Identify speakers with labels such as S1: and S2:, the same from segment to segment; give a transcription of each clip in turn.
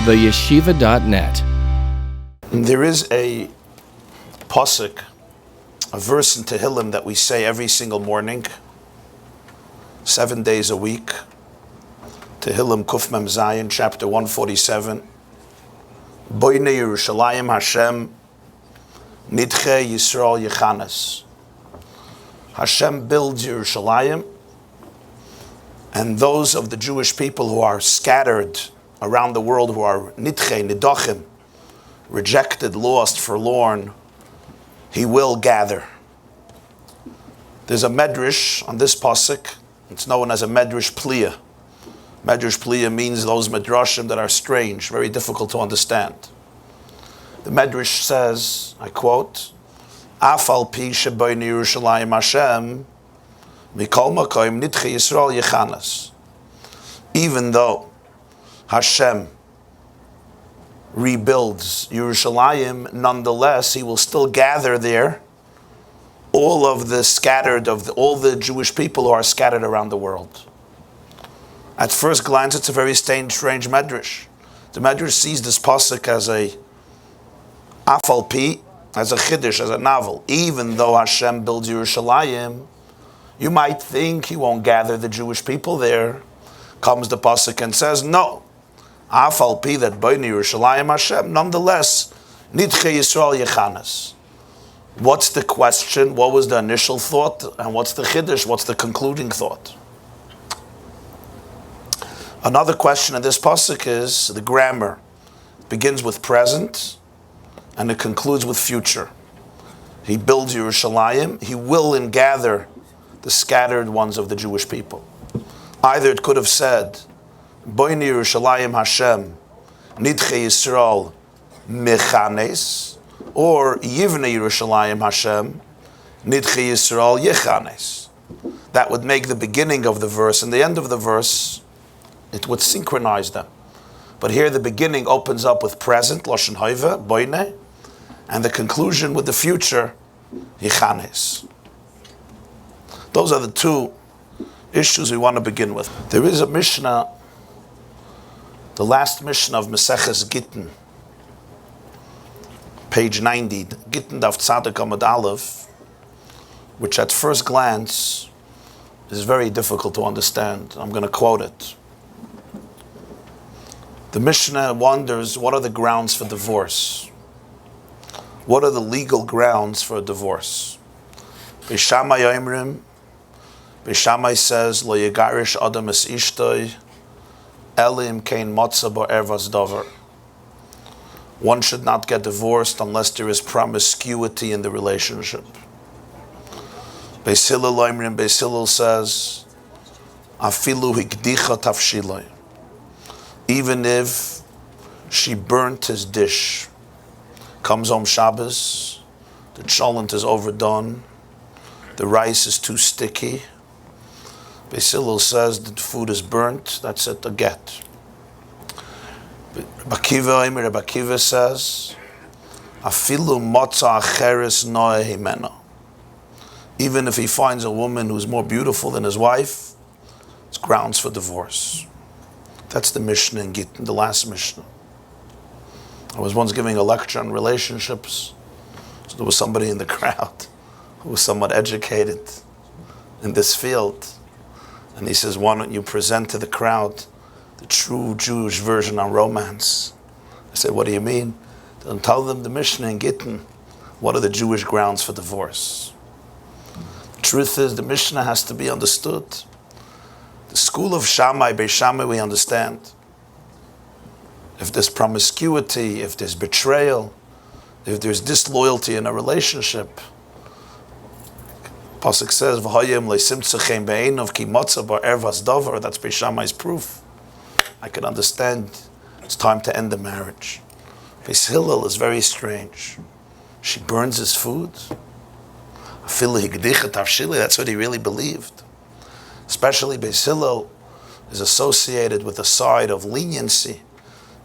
S1: theyeshiva.net.
S2: There is a pasuk, a verse in Tehillim that we say every single morning, 7 days a week. Tehillim Kuf Mem Zayin, chapter 147. Boine Yerushalayim Hashem, Nidche Yisrael Yechanes. Hashem builds Yerushalayim, and those of the Jewish people who are scattered around the world, who are Nidche, Nidachim, rejected, lost, forlorn, He will gather. There's a medrash on this pasuk. It's known as a medrash pliya. Medrash pliya means those medrashim that are strange, very difficult to understand. The medrash says, I quote, Afal pi sheboyne Yerushalayim Hashem, mikol makom nidche Yisrael yechanas. Even though Hashem rebuilds Yerushalayim, nonetheless, He will still gather there all of the scattered, all the Jewish people who are scattered around the world. At first glance, it's a very strange medrash. The medrash sees this pasuk as a afal pi, as a chiddush, as a novel. Even though Hashem builds Yerushalayim, you might think He won't gather the Jewish people there. Comes the pasuk and says, no. Afal pi that boine Yerushalayim Hashem, nonetheless, nidche Yisrael yechanas. What's the question? What was the initial thought? And what's the chiddush? What's the concluding thought? Another question in this pasuk is the grammar. It begins with present and it concludes with future. He builds Yerushalayim. He will and gather the scattered ones of the Jewish people. Either it could have said, Boine Yerushalayim Hashem, Nidche Yisrael Mechanes, or Yivne Yerushalayim Hashem, Nidche Yisrael Yechanes. That would make the beginning of the verse and the end of the verse, it would synchronize them. But here the beginning opens up with present, Lashon Haiva, Boine, and the conclusion with the future, Yechanes. Those are the two issues we want to begin with. There is a Mishnah, the last Mishnah of Maseches Gittin, page 90, Gittin Daf Tzaddik Amud Aleph, which at first glance is very difficult to understand. I'm going to quote it. The Mishnah wonders, what are the grounds for divorce? What are the legal grounds for a divorce? Beis Shammai says, Lo yegarish adam es ishtoi, elim kein motza bo ervas dover. One should not get divorced unless there is promiscuity in the relationship. Beis Hillel says, Afilu hikdicha tafshiloi. Even if she burnt his dish, comes home Shabbos, the cholent is overdone, the rice is too sticky. Beis Hillel says that the food is burnt, that's it, a get. Rabbi Akiva says, Afilu motza acheres noeh himena. Even if he finds a woman who's more beautiful than his wife, it's grounds for divorce. That's the Mishnah in Gittin, the last Mishnah. I was once giving a lecture on relationships. So there was somebody in the crowd who was somewhat educated in this field. And he says, why don't you present to the crowd the true Jewish version on romance? I said, what do you mean? Then tell them the Mishnah in Gittin. What are the Jewish grounds for divorce? The truth is, the Mishnah has to be understood. The school of Shammai, Beis Shammai, we understand. If there's promiscuity, if there's betrayal, if there's disloyalty in a relationship, Pasuk says, "V'hayim le'simtzechem be'enov ki matzah bar ervas davar." That's Beis Shammai's proof. I can understand. It's time to end the marriage. Beis Hillel is very strange. She burns his food. That's what he really believed. Especially Beis Hillel is associated with a side of leniency.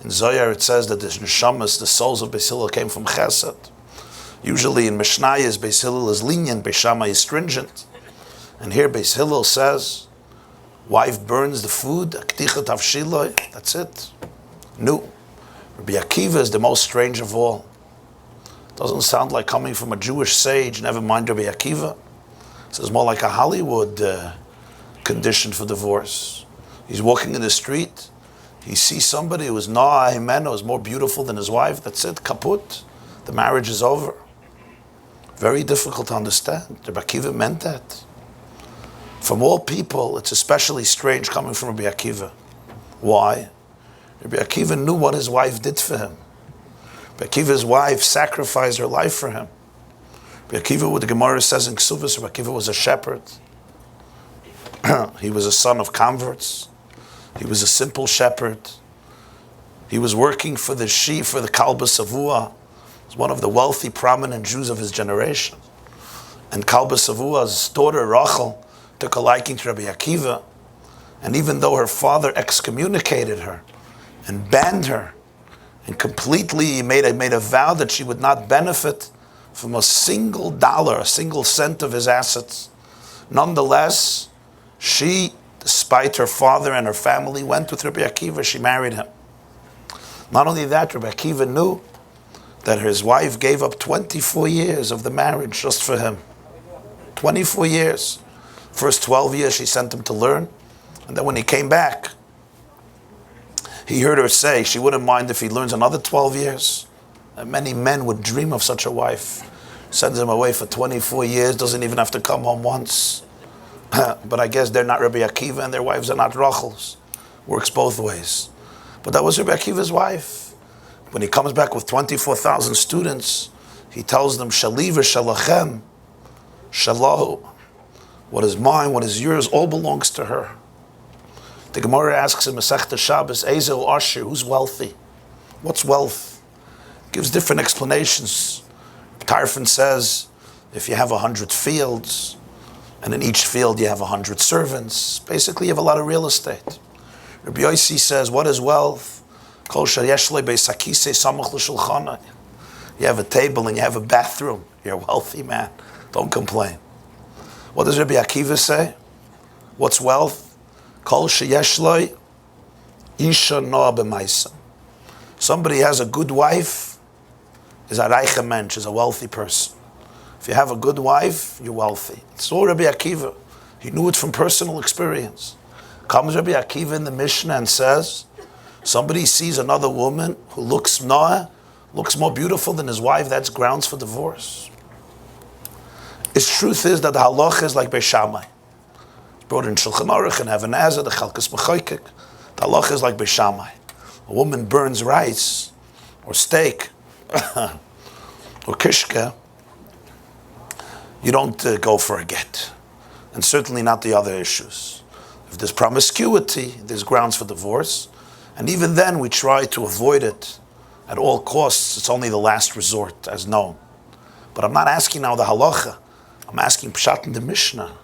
S2: In Zohar it says that the neshamas, the souls of Beis Hillel came from Chesed. Usually in Mishnayos, Beis Hillel is lenient, Beis Shammai is stringent. And here Beis Hillel says, wife burns the food, that's it. No. Rabbi Akiva is the most strange of all. Doesn't sound like coming from a Jewish sage, never mind Rabbi Akiva. It's more like a Hollywood condition for divorce. He's walking in the street, he sees somebody who is Noah Himeno, is more beautiful than his wife, that's it, kaput. The marriage is over. Very difficult to understand. Rabbi Akiva meant that. From all people, it's especially strange coming from Rabbi Akiva. Why? Rabbi Akiva knew what his wife did for him. Rabbi Akiva's wife sacrificed her life for him. Rabbi Akiva, what the Gemara says in Ksuvas, Rabbi Akiva was a shepherd. He was a son of converts. He was a simple shepherd. He was working for the sheep, for the Kalba Savua. He was one of the wealthy, prominent Jews of his generation. And Kalba Savua's daughter, Rachel, took a liking to Rabbi Akiva. And even though her father excommunicated her and banned her, and completely made a vow that she would not benefit from a single dollar, a single cent of his assets. Nonetheless, she, despite her father and her family, went with Rabbi Akiva. She married him. Not only that, Rabbi Akiva knew that his wife gave up 24 years of the marriage just for him. 24 years. First 12 years she sent him to learn, and then when he came back, he heard her say she wouldn't mind if he learns another 12 years. And many men would dream of such a wife. Sends him away for 24 years, doesn't even have to come home once. But I guess they're not Rabbi Akiva and their wives are not Rachel's. Works both ways. But that was Rabbi Akiva's wife. When he comes back with 24,000 students, he tells them, Shali v'shalachem, shalahu. What is mine, what is yours, all belongs to her. The Gemara asks in Masechta Shabbos, Ezel Asher, who's wealthy? What's wealth? Gives different explanations. Tarfon says, if you have 100 fields, and in each field you have 100 servants, basically you have a lot of real estate. Rabbi Yossi says, what is wealth? Kol sheyesh lo beisakise samach l'shulchana. You have a table and you have a bathroom. You're a wealthy man. Don't complain. What does Rabbi Akiva say? What's wealth? Kol sheyesh lo isha noa b'maisa. Somebody has a good wife, is a reiche mensch, is a wealthy person. If you have a good wife, you're wealthy. It's all Rabbi Akiva. He knew it from personal experience. Comes Rabbi Akiva in the Mishnah and says, somebody sees another woman who looks noah, looks more beautiful than his wife, that's grounds for divorce. His truth is that the halacha is like Beis Shammai. It's brought in Shulchan Aruch and Even Ezer, the Chalkas Mechoikik. The halacha is like Beis Shammai. A woman burns rice, or steak, or kishka, you don't go for a get. And certainly not the other issues. If there's promiscuity, there's grounds for divorce. And even then, we try to avoid it at all costs. It's only the last resort, as known. But I'm not asking now the halacha. I'm asking Pshat in the Mishnah.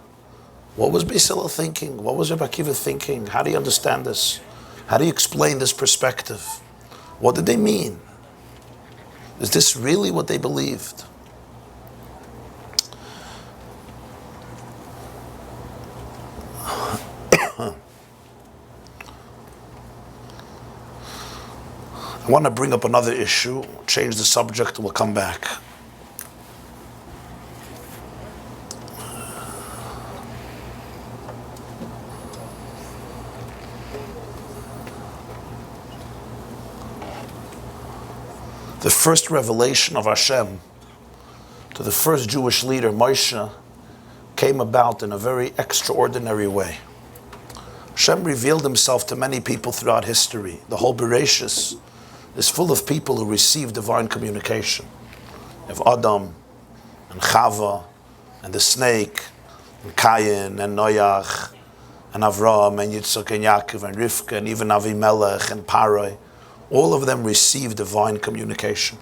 S2: What was Beis Hillel thinking? What was Rabbi Akiva thinking? How do you understand this? How do you explain this perspective? What did they mean? Is this really what they believed? I want to bring up another issue, change the subject, and we'll come back. The first revelation of Hashem to the first Jewish leader, Moshe, came about in a very extraordinary way. Hashem revealed himself to many people throughout history. The whole Bereshis is full of people who receive divine communication. You have Adam, and Chava, and the snake, and Cain, and Noach, and Avram, and Yitzchak, and Yaakov, and Rivka, and even Avimelech, and Paroi. All of them received divine communication.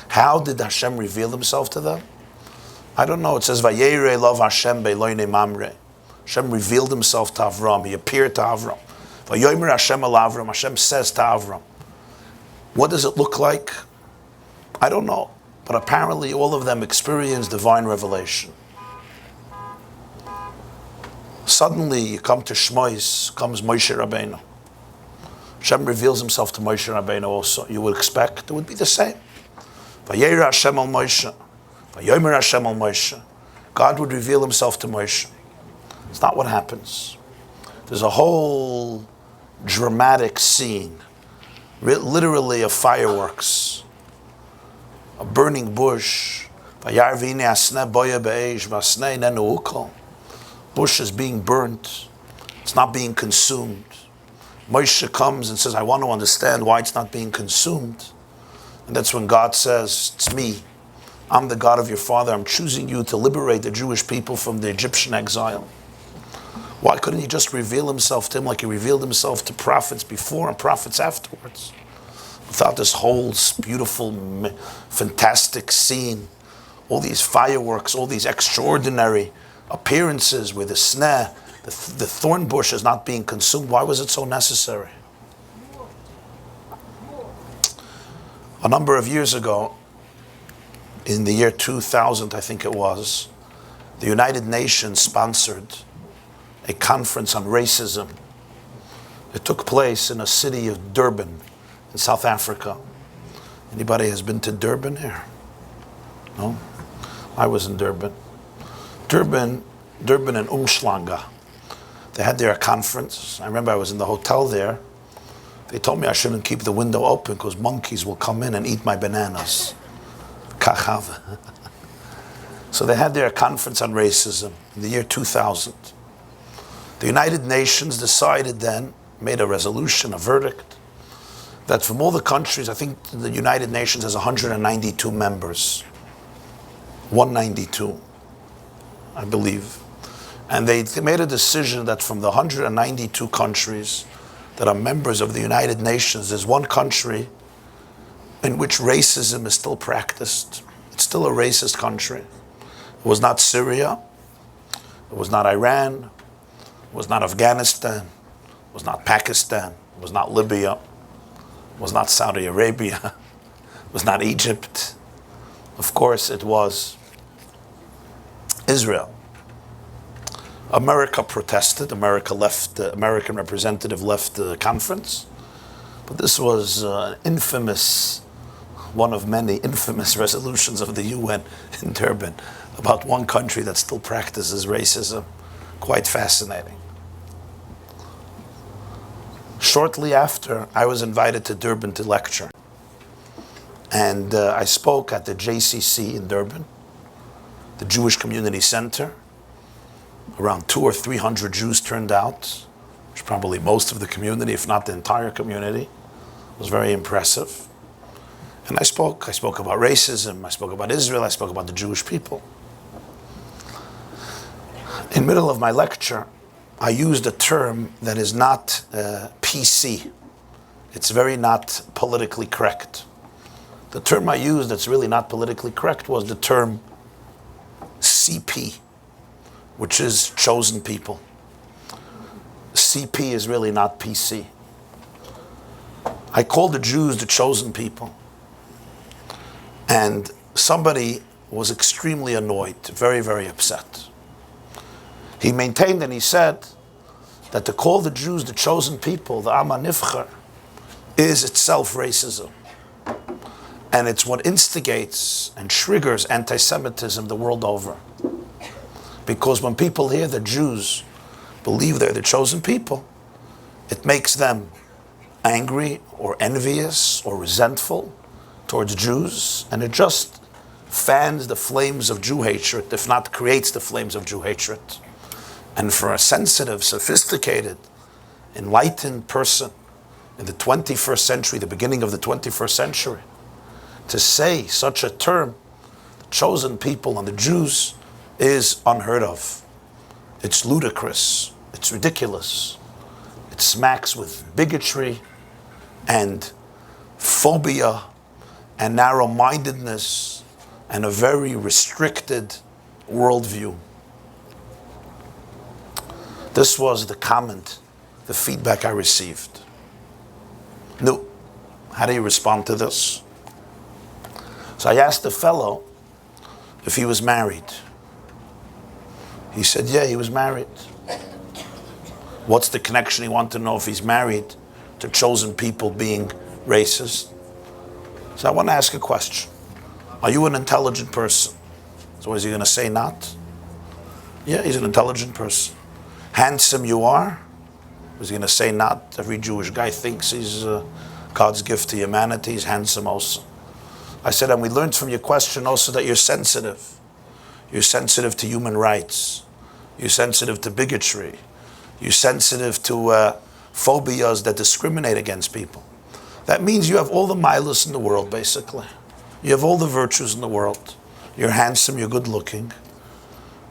S2: How did Hashem reveal himself to them? I don't know. It says, Vayere lov Hashem be'loine mamre. Hashem revealed himself to Avram. He appeared to Avram. Vayomer Hashem el Avram. Hashem says to Avram. What does it look like? I don't know. But apparently all of them experienced divine revelation. Suddenly you come to Shmois, comes Moshe Rabbeinu. Hashem reveals himself to Moshe Rabbeinu also. You would expect it would be the same. Vayera Hashem al Moshe. Vayomer Hashem al Moshe. God would reveal himself to Moshe. It's not what happens. There's a whole dramatic scene, literally of fireworks, a burning bush. Bush is being burnt. It's not being consumed. Moshe comes and says, I want to understand why it's not being consumed. And that's when God says, it's me. I'm the God of your father. I'm choosing you to liberate the Jewish people from the Egyptian exile. Why couldn't he just reveal himself to him like he revealed himself to prophets before and prophets afterwards? Without this whole beautiful, fantastic scene, all these fireworks, all these extraordinary appearances with the sneh, the thorn bush is not being consumed. Why was it so necessary? A number of years ago, in the year 2000, I think it was, the United Nations sponsored a conference on racism. It took place in a city of Durban, in South Africa. Anybody has been to Durban here? No? I was in Durban. Durban and Umhlanga. They had their conference. I remember I was in the hotel there. They told me I shouldn't keep the window open because monkeys will come in and eat my bananas. Kachav. So they had their conference on racism in the year 2000. The United Nations decided then, made a resolution, a verdict, that from all the countries, I think the United Nations has 192 members. 192, I believe. And they made a decision that from the 192 countries that are members of the United Nations, there's one country in which racism is still practiced. It's still a racist country. It was not Syria. It was not Iran. It was not Afghanistan. It was not Pakistan. It was not Libya. It was not Saudi Arabia. It was not Egypt. Of course, it was Israel. America protested. American representative left the conference. But this was one of many infamous resolutions of the UN in Durban about one country that still practices racism. Quite fascinating. Shortly after, I was invited to Durban to lecture. And I spoke at the JCC in Durban, the Jewish Community Center. Around 200 or 300 Jews turned out, which is probably most of the community, if not the entire community. It was very impressive. And I spoke about racism, I spoke about Israel, I spoke about the Jewish people. In the middle of my lecture, I used a term that is not PC. It's very not politically correct. The term I used that's really not politically correct was the term CP, which is chosen people. CP is really not PC. I called the Jews the chosen people. And somebody was extremely annoyed, very, very upset. He maintained and he said that to call the Jews the chosen people, the Am HaNivcher, is itself racism. And it's what instigates and triggers anti-Semitism the world over. Because when people hear that Jews believe they're the chosen people, it makes them angry or envious or resentful towards Jews, and it just fans the flames of Jew hatred, if not creates the flames of Jew hatred. And for a sensitive, sophisticated, enlightened person in the 21st century, the beginning of the 21st century, to say such a term, the chosen people and the Jews, is unheard of. It's ludicrous. It's ridiculous. It smacks with bigotry and phobia and narrow-mindedness and a very restricted worldview. This was the comment, the feedback I received. No, how do you respond to this? So I asked the fellow if he was married. He said, yeah, he was married. What's the connection? He wanted to know if he's married to chosen people being racist. So I want to ask a question. Are you an intelligent person? So is he going to say not? Yeah, he's an intelligent person. Handsome you are? Is he going to say not? Every Jewish guy thinks he's God's gift to humanity. He's handsome also. I said, and we learned from your question also that you're sensitive. You're sensitive to human rights. You're sensitive to bigotry. You're sensitive to phobias that discriminate against people. That means you have all the milas in the world, basically. You have all the virtues in the world. You're handsome, you're good looking,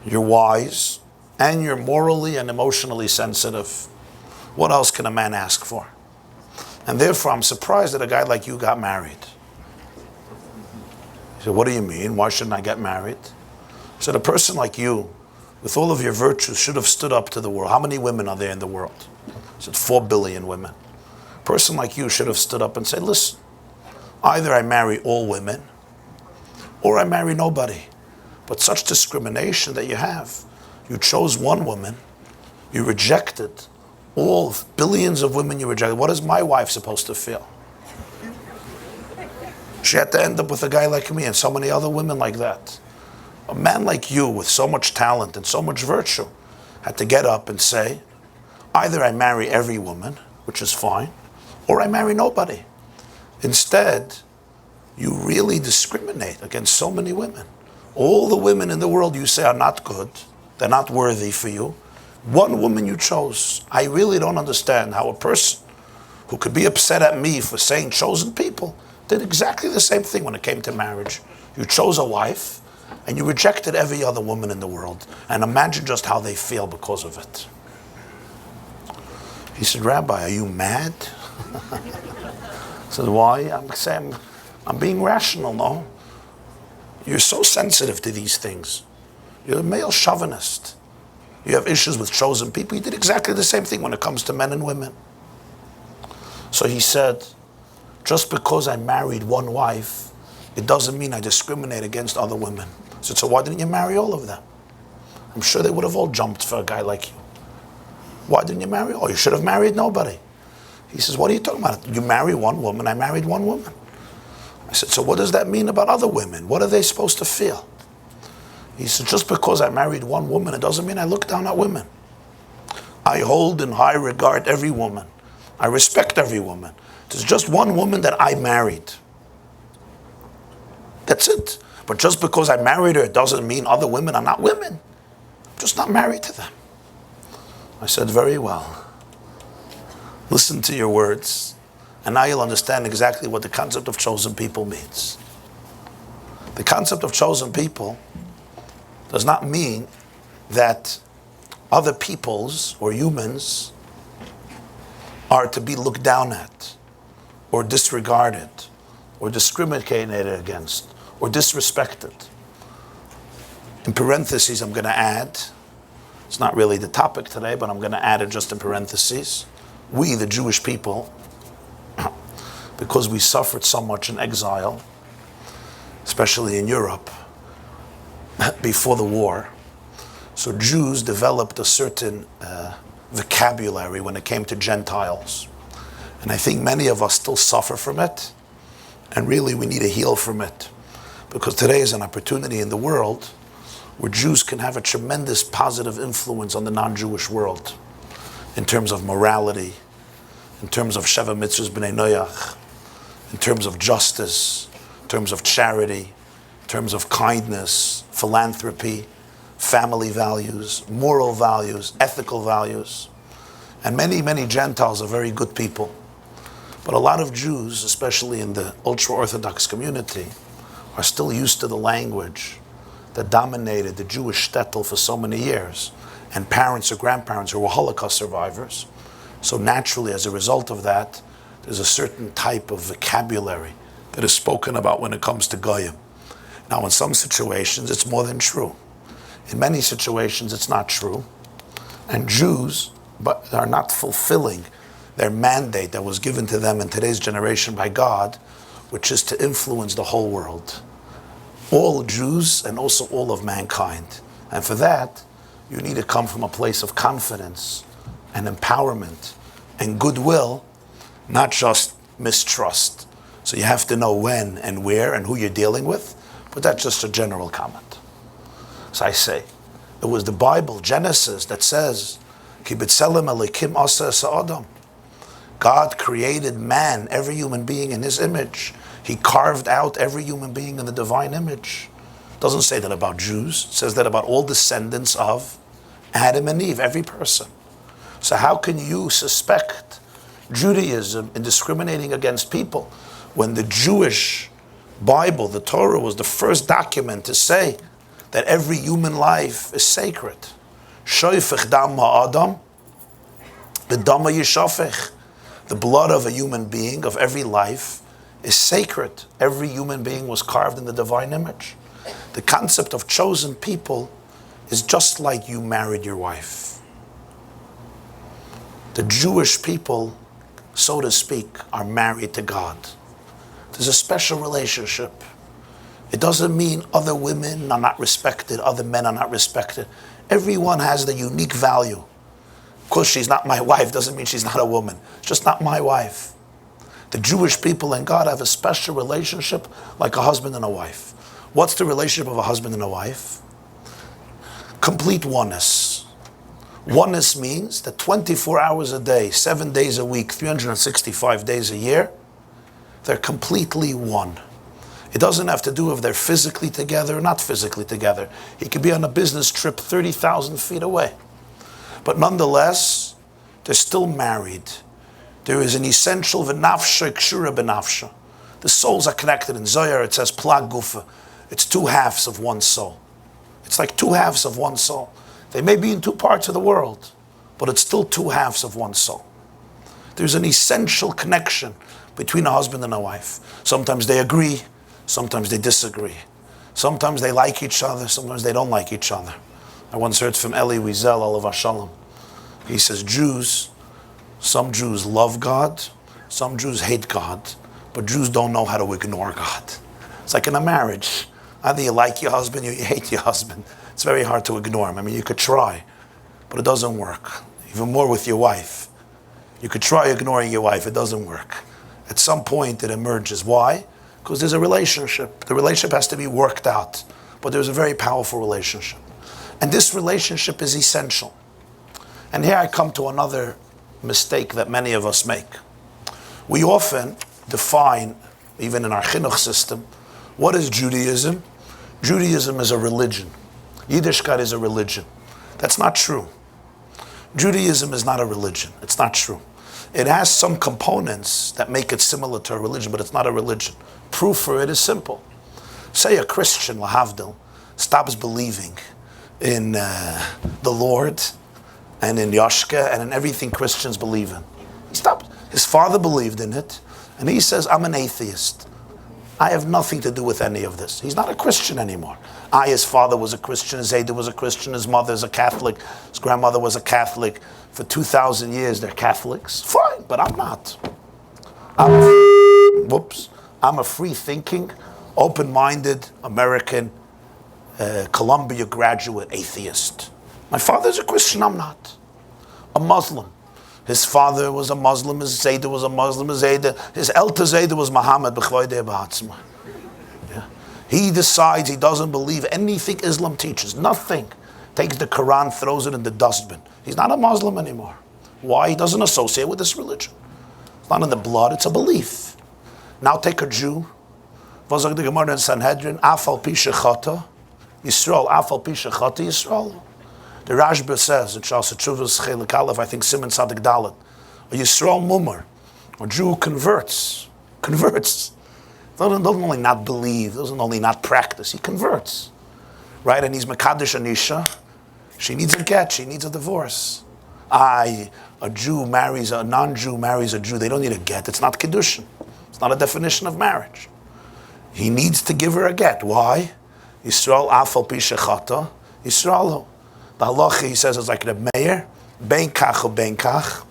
S2: you're wise, and you're morally and emotionally sensitive. What else can a man ask for? And therefore, I'm surprised that a guy like you got married. He said, what do you mean? Why shouldn't I get married? I said, a person like you, with all of your virtues, should have stood up to the world. How many women are there in the world? I said, 4 billion women. A person like you should have stood up and said, listen, either I marry all women, or I marry nobody. But such discrimination that you have, you chose one woman, you rejected all billions of women you rejected. What is my wife supposed to feel? She had to end up with a guy like me and so many other women like that. A man like you with so much talent and so much virtue had to get up and say, either I marry every woman, which is fine, or I marry nobody. Instead, you really discriminate against so many women. All the women in the world you say are not good, they're not worthy for you. One woman you chose. I really don't understand how a person who could be upset at me for saying chosen people did exactly the same thing when it came to marriage. You chose a wife and you rejected every other woman in the world. And imagine just how they feel because of it. He said, Rabbi, are you mad? I said, why? I'm saying, I'm being rational, no? You're so sensitive to these things. You're a male chauvinist. You have issues with chosen people. You did exactly the same thing when it comes to men and women. So he said, just because I married one wife, it doesn't mean I discriminate against other women. I said, so why didn't you marry all of them? I'm sure they would have all jumped for a guy like you. Why didn't you marry all? You should have married nobody. He says, what are you talking about? You marry one woman, I married one woman. I said, so what does that mean about other women? What are they supposed to feel? He said, just because I married one woman, it doesn't mean I look down at women. I hold in high regard every woman. I respect every woman. There's just one woman that I married. That's it. But just because I married her, it doesn't mean other women are not women. I'm just not married to them. I said, very well. Listen to your words, and now you'll understand exactly what the concept of chosen people means. The concept of chosen people does not mean that other peoples or humans are to be looked down at, or disregarded, or discriminated against, or disrespected. In parentheses, I'm going to add, it's not really the topic today, but I'm going to add it just in parentheses. We, the Jewish people, because we suffered so much in exile, especially in Europe, before the war, so Jews developed a certain vocabulary when it came to Gentiles. And I think many of us still suffer from it, and really we need to heal from it. Because today is an opportunity in the world where Jews can have a tremendous positive influence on the non-Jewish world in terms of morality, in terms of Sheva Mitzvahs B'nai Noach, in terms of justice, in terms of charity, in terms of kindness, philanthropy, family values, moral values, ethical values. And many, many Gentiles are very good people. But a lot of Jews, especially in the ultra-Orthodox community, are still used to the language that dominated the Jewish shtetl for so many years, and parents or grandparents who were Holocaust survivors. So naturally, as a result of that, there's a certain type of vocabulary that is spoken about when it comes to Goyim. Now, in some situations, it's more than true. In many situations, it's not true. And Jews are not fulfilling their mandate that was given to them in today's generation by God, which is to influence the whole world. All Jews and also all of mankind. And for that, you need to come from a place of confidence and empowerment and goodwill, not just mistrust. So you have to know when and where and who you're dealing with, but that's just a general comment. So I say, it was the Bible, Genesis, that says, Ki b'tselem Elokim asa Adam. God created man, every human being, in his image. He carved out every human being in the divine image. It doesn't say that about Jews. It says that about all descendants of Adam and Eve, every person. So how can you suspect Judaism in discriminating against people when the Jewish Bible, the Torah, was the first document to say that every human life is sacred? Shoifech dam ha'adam, b'dama yishafech. The blood of a human being, of every life, is sacred. Every human being was carved in the divine image. The concept of chosen people is just like you married your wife. The Jewish people, so to speak, are married to God. There's a special relationship. It doesn't mean other women are not respected, other men are not respected. Everyone has the unique value. Of course, she's not my wife doesn't mean she's not a woman. It's just not my wife. The Jewish people and God have a special relationship like a husband and a wife. What's the relationship of a husband and a wife? Complete oneness. Oneness means that 24 hours a day, 7 days a week, 365 days a year, they're completely one. It doesn't have to do if they're physically together or not physically together. He could be on a business trip 30,000 feet away. But nonetheless, they're still married. There is an essential v'nafsha kshura b'nafsha. The souls are connected. In Zohar it says plag gufa. It's two halves of one soul. It's like two halves of one soul. They may be in two parts of the world, but it's still two halves of one soul. There's an essential connection between a husband and a wife. Sometimes they agree, sometimes they disagree. Sometimes they like each other, sometimes they don't like each other. I once heard from Eli Wiesel, Olav Shalom. He says, some Jews love God, some Jews hate God, but Jews don't know how to ignore God. It's like in a marriage. Either you like your husband or you hate your husband. It's very hard to ignore him. I mean, you could try, but it doesn't work. Even more with your wife. You could try ignoring your wife, it doesn't work. At some point it emerges. Why? Because there's a relationship. The relationship has to be worked out, but there's a very powerful relationship. And this relationship is essential. And here I come to another mistake that many of us make. We often define, even in our chinuch system, what is Judaism? Judaism is a religion. Yiddishkeit is a religion. That's not true. Judaism is not a religion. It's not true. It has some components that make it similar to a religion, but it's not a religion. Proof for it is simple. Say a Christian, lahavdil, stops believing in the Lord and in Yashka and in everything Christians believe in. He stopped. His father believed in it, and he says, I'm an atheist. I have nothing to do with any of this. He's not a Christian anymore. His father was a Christian, Zayda was a Christian, his mother is a Catholic, his grandmother was a Catholic. For 2,000 years they're Catholics. Fine, but I'm not. I'm a free-thinking, open-minded American, Columbia graduate atheist. My father's a Christian, I'm not. A Muslim. His father was a Muslim, his Zayda was a Muslim, his elder Zayda was Muhammad. Yeah. He decides he doesn't believe anything Islam teaches, nothing. Takes the Quran, throws it in the dustbin. He's not a Muslim anymore. Why? He doesn't associate with this religion. It's not in the blood, it's a belief. Now take a Jew. V'zog the Gemara in Sanhedrin, Afal pi shechata, Yisrael, Afal pi shechata, Yisrael. The Rashba says, in Shal Setshuvas Chelik Aleph, I think Simon Sadik Dalet, a Yisrael Mumar, a Jew who converts. Doesn't only not believe, doesn't only not practice, he converts. Right? And he's Mekadesh Anisha. She needs a get, she needs a divorce. A Jew marries, a non-Jew marries a Jew, they don't need a get, it's not Kiddushin. It's not a definition of marriage. He needs to give her a get. Why? Yisrael Afal Pi Shechata, Yisrael. The halacha, he says, is like the mayor, ben kach or ben kach.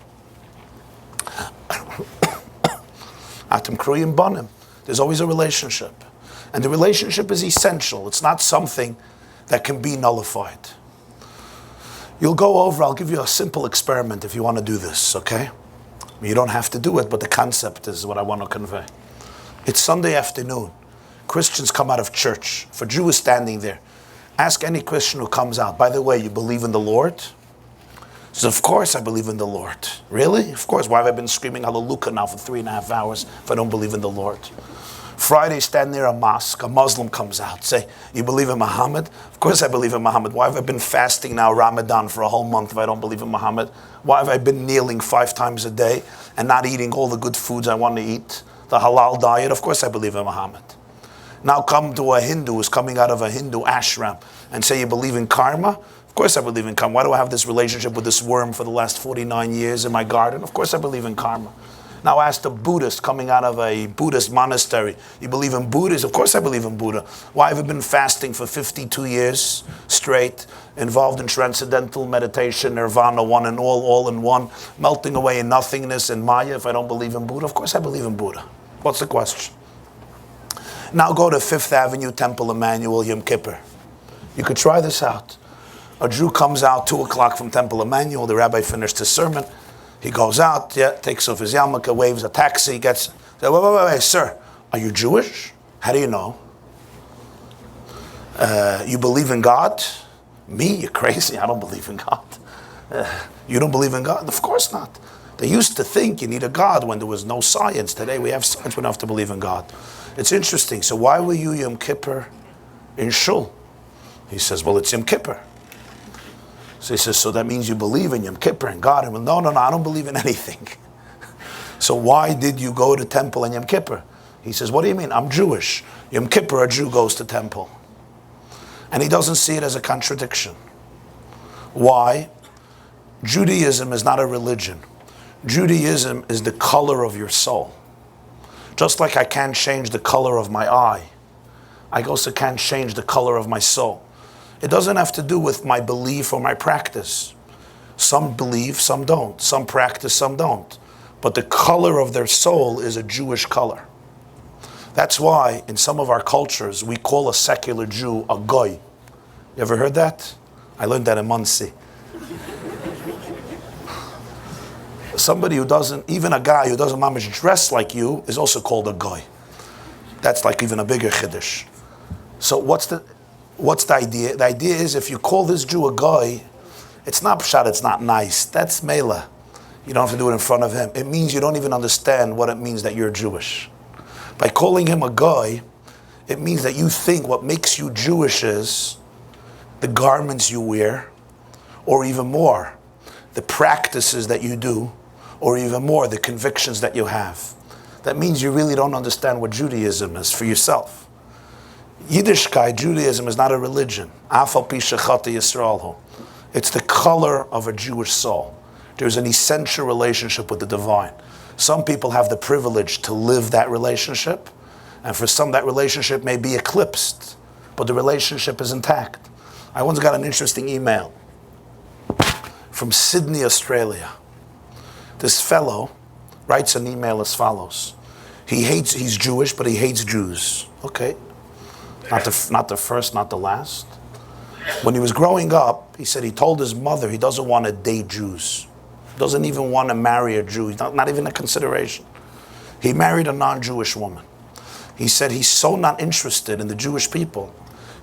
S2: Atem kruyim banim. There's always a relationship. And the relationship is essential. It's not something that can be nullified. I'll give you a simple experiment if you want to do this, okay? You don't have to do it, but the concept is what I want to convey. It's Sunday afternoon. Christians come out of church. If a Jew is standing there, ask any Christian who comes out, by the way, you believe in the Lord? He says, of course I believe in the Lord. Really? Of course. Why have I been screaming hallelujah now for 3.5 hours if I don't believe in the Lord? Friday, stand near a mosque, a Muslim comes out, say, you believe in Muhammad? Of course I believe in Muhammad. Why have I been fasting now Ramadan for a whole month if I don't believe in Muhammad? Why have I been kneeling 5 times a day and not eating all the good foods I want to eat? The halal diet? Of course I believe in Muhammad. Now come to a Hindu who's coming out of a Hindu ashram and say, you believe in karma? Of course I believe in karma. Why do I have this relationship with this worm for the last 49 years in my garden? Of course I believe in karma. Now ask the Buddhist coming out of a Buddhist monastery, you believe in Buddhism? Of course I believe in Buddha. Why have I been fasting for 52 years straight, involved in transcendental meditation, nirvana, one and all in one, melting away in nothingness and Maya if I don't believe in Buddha? Of course I believe in Buddha. What's the question? Now go to 5th Avenue, Temple Emmanuel, Yom Kippur. You could try this out. A Jew comes out 2 o'clock from Temple Emmanuel, the rabbi finished his sermon. He goes out, takes off his yarmulke, waves a taxi, gets, wait, sir, are you Jewish? How do you know? You believe in God? Me? You're crazy, I don't believe in God. You don't believe in God? Of course not. They used to think you need a God when there was no science. Today we have science, we don't have to believe in God. It's interesting, so why were you Yom Kippur in Shul? He says, well, it's Yom Kippur. So he says, so that means you believe in Yom Kippur and God? And well, no, I don't believe in anything. So why did you go to temple on Yom Kippur? He says, what do you mean? I'm Jewish. Yom Kippur, a Jew goes to temple. And he doesn't see it as a contradiction. Why? Judaism is not a religion. Judaism is the color of your soul. Just like I can't change the color of my eye, I also can't change the color of my soul. It doesn't have to do with my belief or my practice. Some believe, some don't. Some practice, some don't. But the color of their soul is a Jewish color. That's why in some of our cultures we call a secular Jew a goy. You ever heard that? I learned that in Muncie. Somebody who doesn't, even a guy who doesn't mamish dress like you is also called a goy. That's like even a bigger chiddush. So what's the idea? The idea is if you call this Jew a goy, it's not pshat, it's not nice. That's mela. You don't have to do it in front of him. It means you don't even understand what it means that you're Jewish. By calling him a goy, it means that you think what makes you Jewish is the garments you wear, or even more, the practices that you do, or even more, the convictions that you have. That means you really don't understand what Judaism is for yourself. Yiddishkeit, Judaism, is not a religion. Afal pi shechata Yisrael. It's the color of a Jewish soul. There's an essential relationship with the divine. Some people have the privilege to live that relationship, and for some that relationship may be eclipsed, but the relationship is intact. I once got an interesting email from Sydney, Australia. This fellow writes an email as follows. He's Jewish, but he hates Jews. Okay. Not the first, not the last. When he was growing up, he said he told his mother he doesn't want to date Jews. Doesn't even want to marry a Jew. He's not even a consideration. He married a non-Jewish woman. He said he's so not interested in the Jewish people,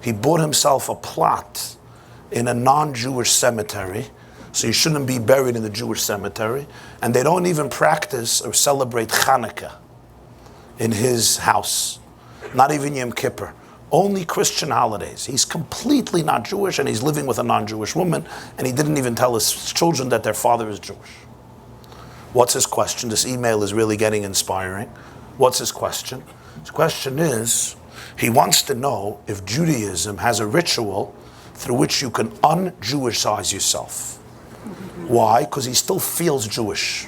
S2: he bought himself a plot in a non-Jewish cemetery, so he shouldn't be buried in the Jewish cemetery, and they don't even practice or celebrate Hanukkah in his house. Not even Yom Kippur. Only Christian holidays. He's completely not Jewish, and he's living with a non-Jewish woman, and he didn't even tell his children that their father is Jewish. What's his question? This email is really getting inspiring. What's his question? His question is, he wants to know if Judaism has a ritual through which you can un-Jewishise yourself. Why? Because he still feels Jewish.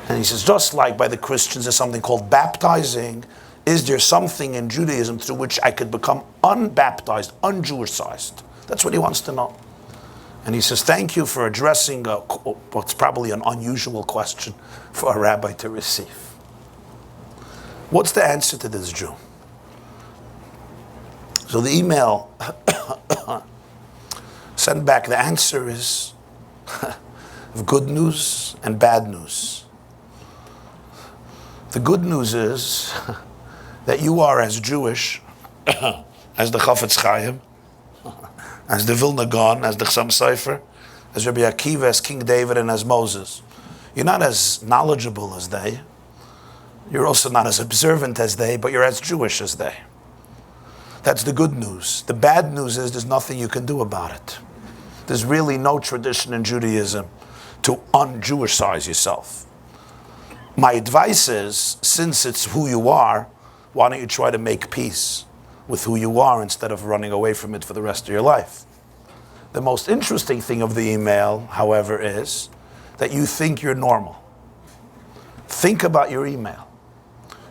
S2: And he says, just like by the Christians there's something called baptizing, is there something in Judaism through which I could become unbaptized, un-Jewishized? That's what he wants to know. And he says, thank you for addressing what's probably an unusual question for a rabbi to receive. What's the answer to this Jew? So the email sent back, the answer is, of good news and bad news. The good news is that you are as Jewish as the Chafetz Chaim, as the Vilna Gaon, as the Chassam Sofer, as Rabbi Akiva, as King David, and as Moses. You're not as knowledgeable as they. You're also not as observant as they, but you're as Jewish as they. That's the good news. The bad news is there's nothing you can do about it. There's really no tradition in Judaism to un-Jewishize yourself. My advice is, since it's who you are, why don't you try to make peace with who you are instead of running away from it for the rest of your life? The most interesting thing of the email, however, is that you think you're normal. Think about your email.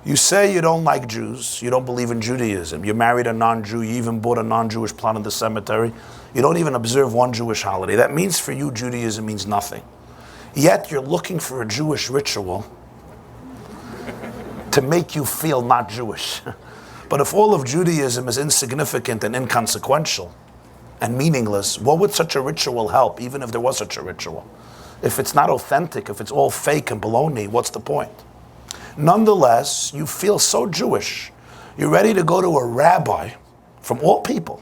S2: You say you don't like Jews, you don't believe in Judaism, you married a non-Jew, you even bought a non-Jewish plot in the cemetery, you don't even observe one Jewish holiday. That means for you, Judaism means nothing. Yet you're looking for a Jewish ritual to make you feel not Jewish. But if all of Judaism is insignificant and inconsequential and meaningless, what would such a ritual help, even if there was such a ritual? If it's not authentic, if it's all fake and baloney, what's the point? Nonetheless, you feel so Jewish, you're ready to go to a rabbi, from all people,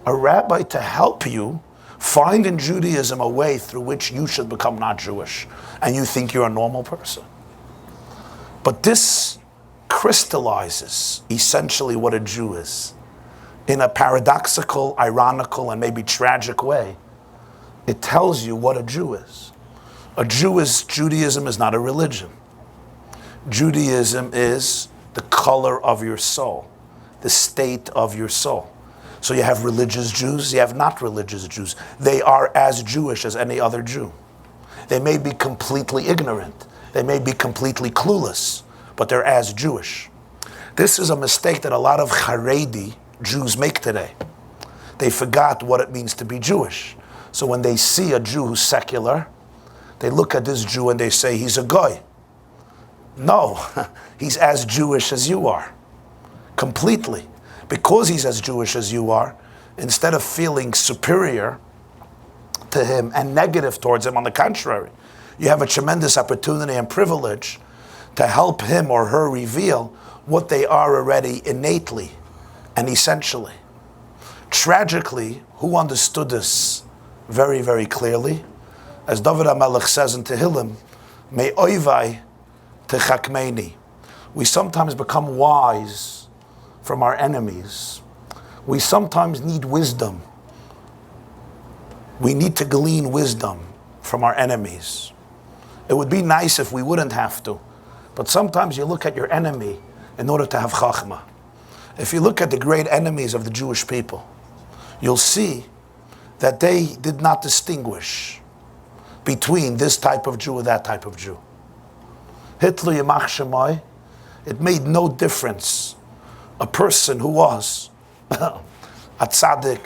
S2: a rabbi to help you find in Judaism a way through which you should become not Jewish, and you think you're a normal person. But this crystallizes essentially what a Jew is. In a paradoxical, ironical, and maybe tragic way, it tells you what a Jew is. Judaism is not a religion. Judaism is the color of your soul, the state of your soul. So you have religious Jews, you have not religious Jews. They are as Jewish as any other Jew. They may be completely ignorant, they may be completely clueless, but they're as Jewish. This is a mistake that a lot of Haredi Jews make today. They forgot what it means to be Jewish. So when they see a Jew who's secular, they look at this Jew and they say, he's a goy. No, he's as Jewish as you are, completely. Because he's as Jewish as you are, instead of feeling superior to him and negative towards him, on the contrary, you have a tremendous opportunity and privilege to help him or her reveal what they are already innately and essentially. Tragically, who understood this very, very clearly? As David HaMelech says in Tehillim, "May oivai techakmeini." We sometimes become wise from our enemies. We sometimes need wisdom. We need to glean wisdom from our enemies. It would be nice if we wouldn't have to, but sometimes you look at your enemy in order to have chachma. If you look at the great enemies of the Jewish people, you'll see that they did not distinguish between this type of Jew or that type of Jew. Hitler, Yamach Shemai, it made no difference. A person who was a tzaddik,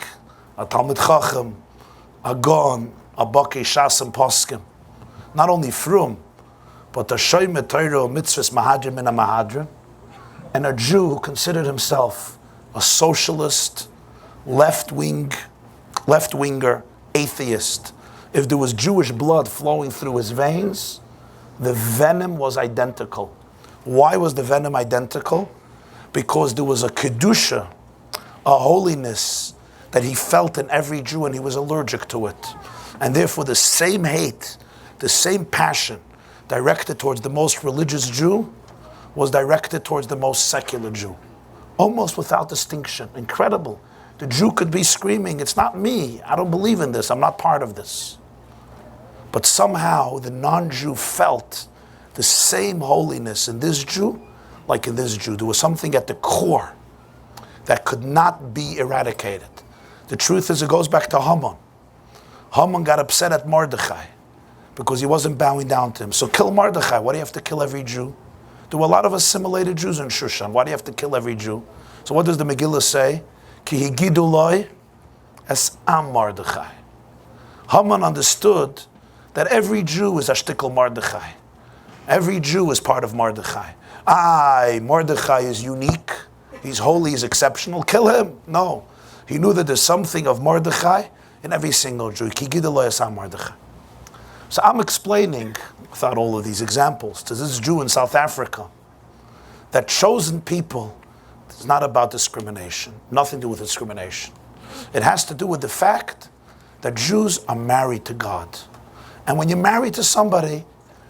S2: a Talmud Chacham, a Gaon, a Bakei Shas and Poskim, not only frum, but a Shoyme Torah Mitzvahs Mahadrim and a Mahadrim, and a Jew who considered himself a socialist, left-winger, atheist. If there was Jewish blood flowing through his veins, the venom was identical. Why was the venom identical? Because there was a kedusha, a holiness that he felt in every Jew, and he was allergic to it. And therefore the same hate, the same passion directed towards the most religious Jew was directed towards the most secular Jew. Almost without distinction. Incredible. The Jew could be screaming, "It's not me, I don't believe in this, I'm not part of this." But somehow the non-Jew felt the same holiness in this Jew like in this Jew. There was something at the core that could not be eradicated. The truth is, it goes back to Haman. Haman got upset at Mordechai because he wasn't bowing down to him. So kill Mordechai. Why do you have to kill every Jew? There were a lot of assimilated Jews in Shushan. Why do you have to kill every Jew? So what does the Megillah say? Ki higidu loi es am Mordechai. Haman understood that every Jew is a shtickle Mordechai. Every Jew is part of Mordechai. Mordechai is unique. He's holy, he's exceptional. Kill him. No. He knew that there's something of Mordechai in every single Jew. Ki higidu loi es am Mordechai. So I'm explaining, without all of these examples, to this Jew in South Africa, that chosen people is not about discrimination, nothing to do with discrimination. It has to do with the fact that Jews are married to God. And when you're married to somebody,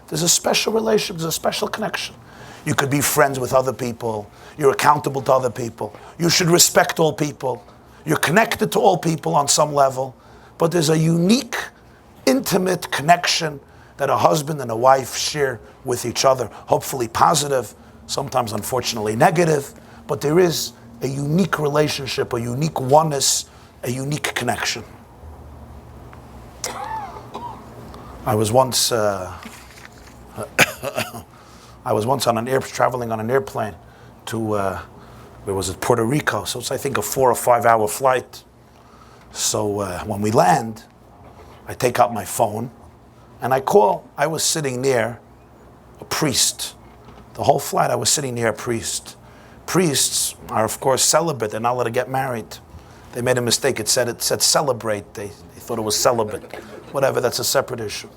S2: there's a special relationship, there's a special connection. You could be friends with other people, you're accountable to other people, you should respect all people, you're connected to all people on some level, but there's a unique, intimate connection that a husband and a wife share with each other, hopefully positive, sometimes unfortunately negative, but there is a unique relationship, a unique oneness, a unique connection. I was once traveling on an airplane to where was it, Puerto Rico. So it's, I think, a 4 or 5 hour flight. So when we land, I take out my phone and I call. I was sitting near a priest. The whole flight I was sitting near a priest. Priests are, of course, celibate. They're not allowed to get married. They made a mistake. It said celebrate. They thought it was celibate. Whatever, that's a separate issue.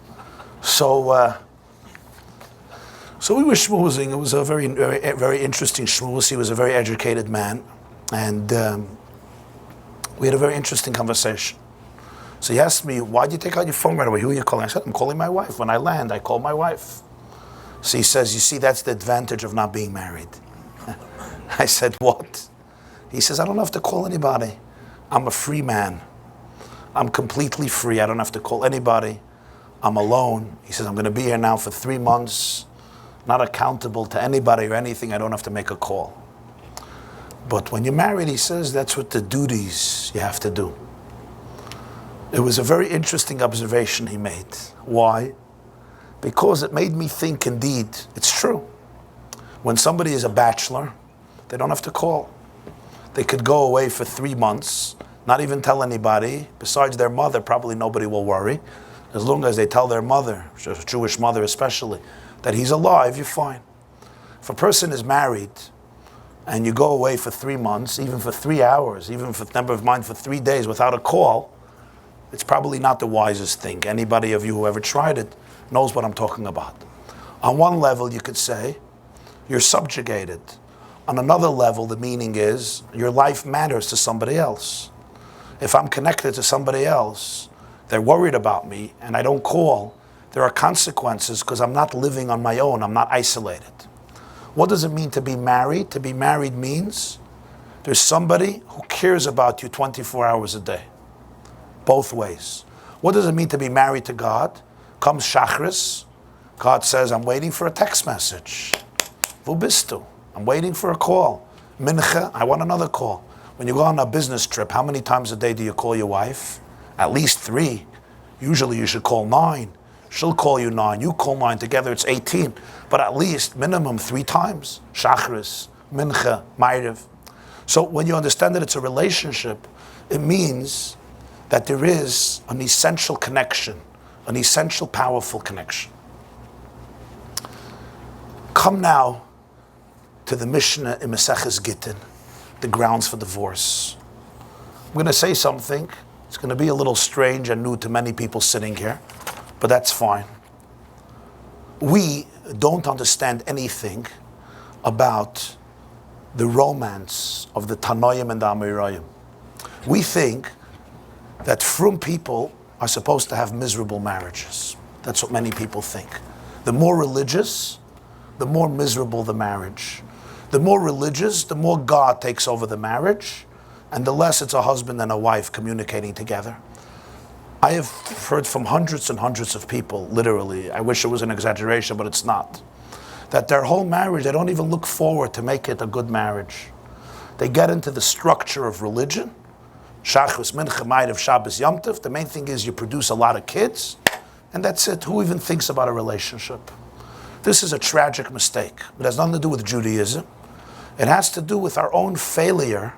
S2: So we were schmoozing. It was a very, very, very interesting schmooze. He was a very educated man. And we had a very interesting conversation. So he asked me, why'd you take out your phone right away? Who are you calling? I said, I'm calling my wife. When I land, I call my wife. So he says, you see, that's the advantage of not being married. I said, what? He says, I don't have to call anybody. I'm a free man. I'm completely free. I don't have to call anybody. I'm alone. He says, I'm going to be here now for 3 months, not accountable to anybody or anything. I don't have to make a call. But when you're married, he says, that's what the duties you have to do. It was a very interesting observation he made. Why? Because it made me think, indeed, it's true. When somebody is a bachelor, they don't have to call. They could go away for 3 months, not even tell anybody. Besides their mother, probably nobody will worry. As long as they tell their mother, Jewish mother especially, that he's alive, you're fine. If a person is married and you go away for 3 months, even for 3 hours, even for number of mine for 3 days without a call, it's probably not the wisest thing. Anybody of you who ever tried it knows what I'm talking about. On one level, you could say, you're subjugated. On another level, the meaning is, your life matters to somebody else. If I'm connected to somebody else, they're worried about me, and I don't call, there are consequences because I'm not living on my own, I'm not isolated. What does it mean to be married? To be married means there's somebody who cares about you 24 hours a day. Both ways. What does it mean to be married to God? Comes Shachris, God says, I'm waiting for a text message. Vubistu, I'm waiting for a call. Mincha, I want another call. When you go on a business trip, how many times a day do you call your wife? At least 3. Usually you should call 9. She'll call you 9. You call 9. Together it's 18. But at least minimum 3 times. Shachris, Mincha, Ma'ariv. So when you understand that it's a relationship, it means that there is an essential connection, an essential powerful connection. Come now to the Mishnah in Maseches Gittin, the grounds for divorce. I'm going to say something. It's going to be a little strange and new to many people sitting here, but that's fine. We don't understand anything about the romance of the Tanoim and the Amoraim. We think that frum people are supposed to have miserable marriages. That's what many people think. The more religious, the more miserable the marriage. The more religious, the more God takes over the marriage, and the less it's a husband and a wife communicating together. I have heard from hundreds and hundreds of people, literally, I wish it was an exaggeration, but it's not, that their whole marriage, they don't even look forward to make it a good marriage. They get into the structure of religion, Shachris, Mincha, Ma'ariv, Shabbos, Yom Tov. The main thing is you produce a lot of kids, and that's it. Who even thinks about a relationship? This is a tragic mistake. It has nothing to do with Judaism. It has to do with our own failure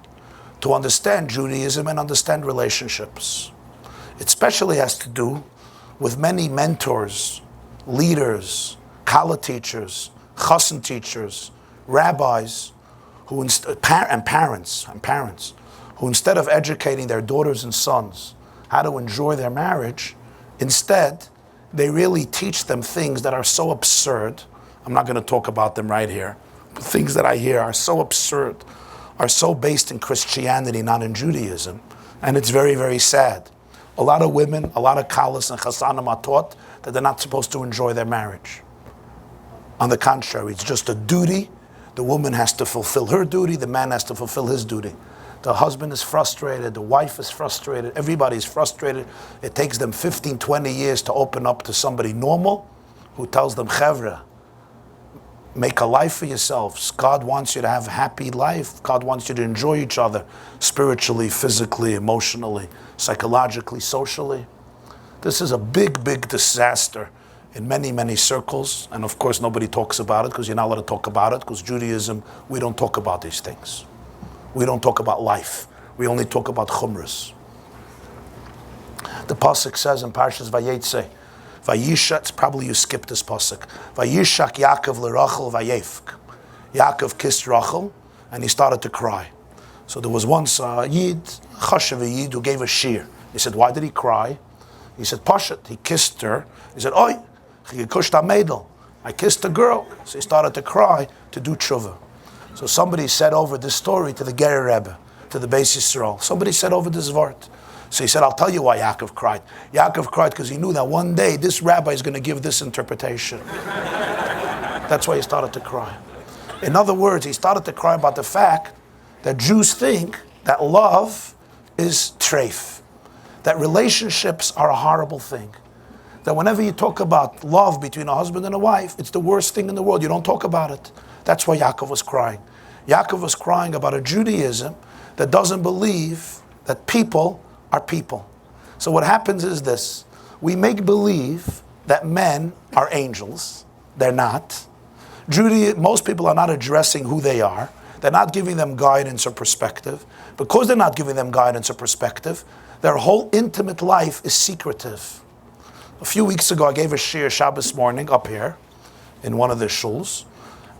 S2: to understand Judaism and understand relationships. It especially has to do with many mentors, leaders, Kala teachers, Chassan teachers, rabbis, and parents, who instead of educating their daughters and sons how to enjoy their marriage, instead they really teach them things that are so absurd. I'm not going to talk about them right here. But things that I hear are so absurd, are so based in Christianity, not in Judaism. And it's very, very sad. A lot of women, a lot of kalas and chasanim are taught that they're not supposed to enjoy their marriage. On the contrary, it's just a duty. The woman has to fulfill her duty, the man has to fulfill his duty. The husband is frustrated, the wife is frustrated, everybody's frustrated. It takes them 15, 20 years to open up to somebody normal who tells them, Chevra, make a life for yourselves. God wants you to have a happy life. God wants you to enjoy each other spiritually, physically, emotionally, psychologically, socially. This is a big, big disaster in many, many circles. And of course, nobody talks about it because you're not allowed to talk about it because Judaism, we don't talk about these things. We don't talk about life. We only talk about chumras. The pasuk says in Parshas Vayetze, Vayisha, it's probably you skipped this pasuk. Vayishak Yaakov l'Rachel vayefk. Yaakov kissed Rachel and he started to cry. So there was once a Yid, Chashav Yid, who gave a shir. He said, why did he cry? He said, Pashat, he kissed her. He said, Oi, I kissed a girl. So he started to cry to do tshuva. So somebody said over this story to the Ger Rebbe, to the Beis Yisrael. Somebody said over this vart. So he said, I'll tell you why Yaakov cried. Yaakov cried because he knew that one day this rabbi is going to give this interpretation. That's why he started to cry. In other words, he started to cry about the fact that Jews think that love is treif, that relationships are a horrible thing, that whenever you talk about love between a husband and a wife, it's the worst thing in the world. You don't talk about it. That's why Yaakov was crying. Yaakov was crying about a Judaism that doesn't believe that people are people. So what happens is this. We make believe that men are angels. They're not. Most people are not addressing who they are. They're not giving them guidance or perspective. Because they're not giving them guidance or perspective, their whole intimate life is secretive. A few weeks ago, I gave a shir Shabbos morning up here in one of the shuls,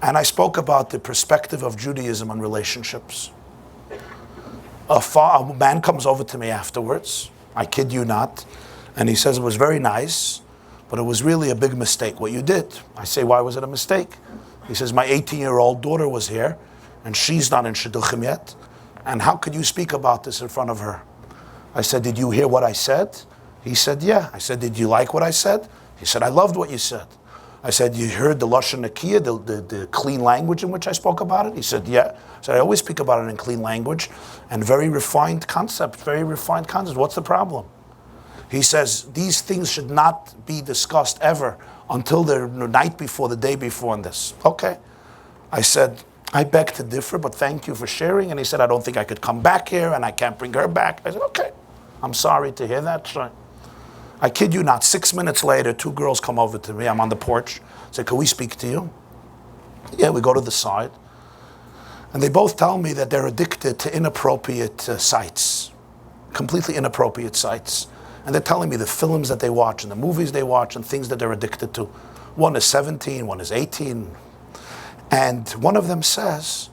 S2: and I spoke about the perspective of Judaism on relationships. A man comes over to me afterwards, I kid you not, and he says it was very nice, but it was really a big mistake what you did. I say, why was it a mistake? He says, my 18-year-old daughter was here, and she's not in Shidduchim yet, and how could you speak about this in front of her? I said, did you hear what I said? He said, yeah. I said, did you like what I said? He said, I loved what you said. I said, you heard the Lashon Nakiya, the clean language in which I spoke about it? He said, yeah. I said, I always speak about it in clean language and very refined concept. What's the problem? He says, these things should not be discussed ever until the night before, the day before and this. Okay. I said, I beg to differ, but thank you for sharing. And he said, I don't think I could come back here and I can't bring her back. I said, okay. I'm sorry to hear that. So I kid you not, 6 minutes later, 2 girls come over to me. I'm on the porch. Say, can we speak to you? Yeah, we go to the side. And they both tell me that they're addicted to inappropriate sites, completely inappropriate sites. And they're telling me the films that they watch and the movies they watch and things that they're addicted to. One is 17, one is 18. And one of them says,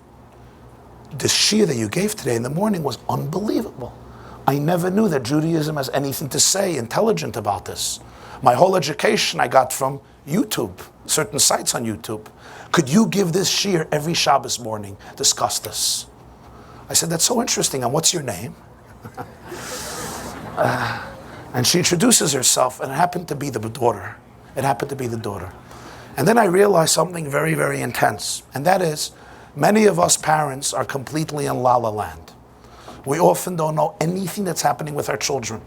S2: the shir that you gave today in the morning was unbelievable. I never knew that Judaism has anything to say intelligent about this. My whole education I got from YouTube, certain sites on YouTube. Could you give this shir every Shabbos morning, discuss this? I said, that's so interesting. And what's your name? And she introduces herself, and it happened to be the daughter. And then I realized something very, very intense. And that is, many of us parents are completely in la la land. We often don't know anything that's happening with our children.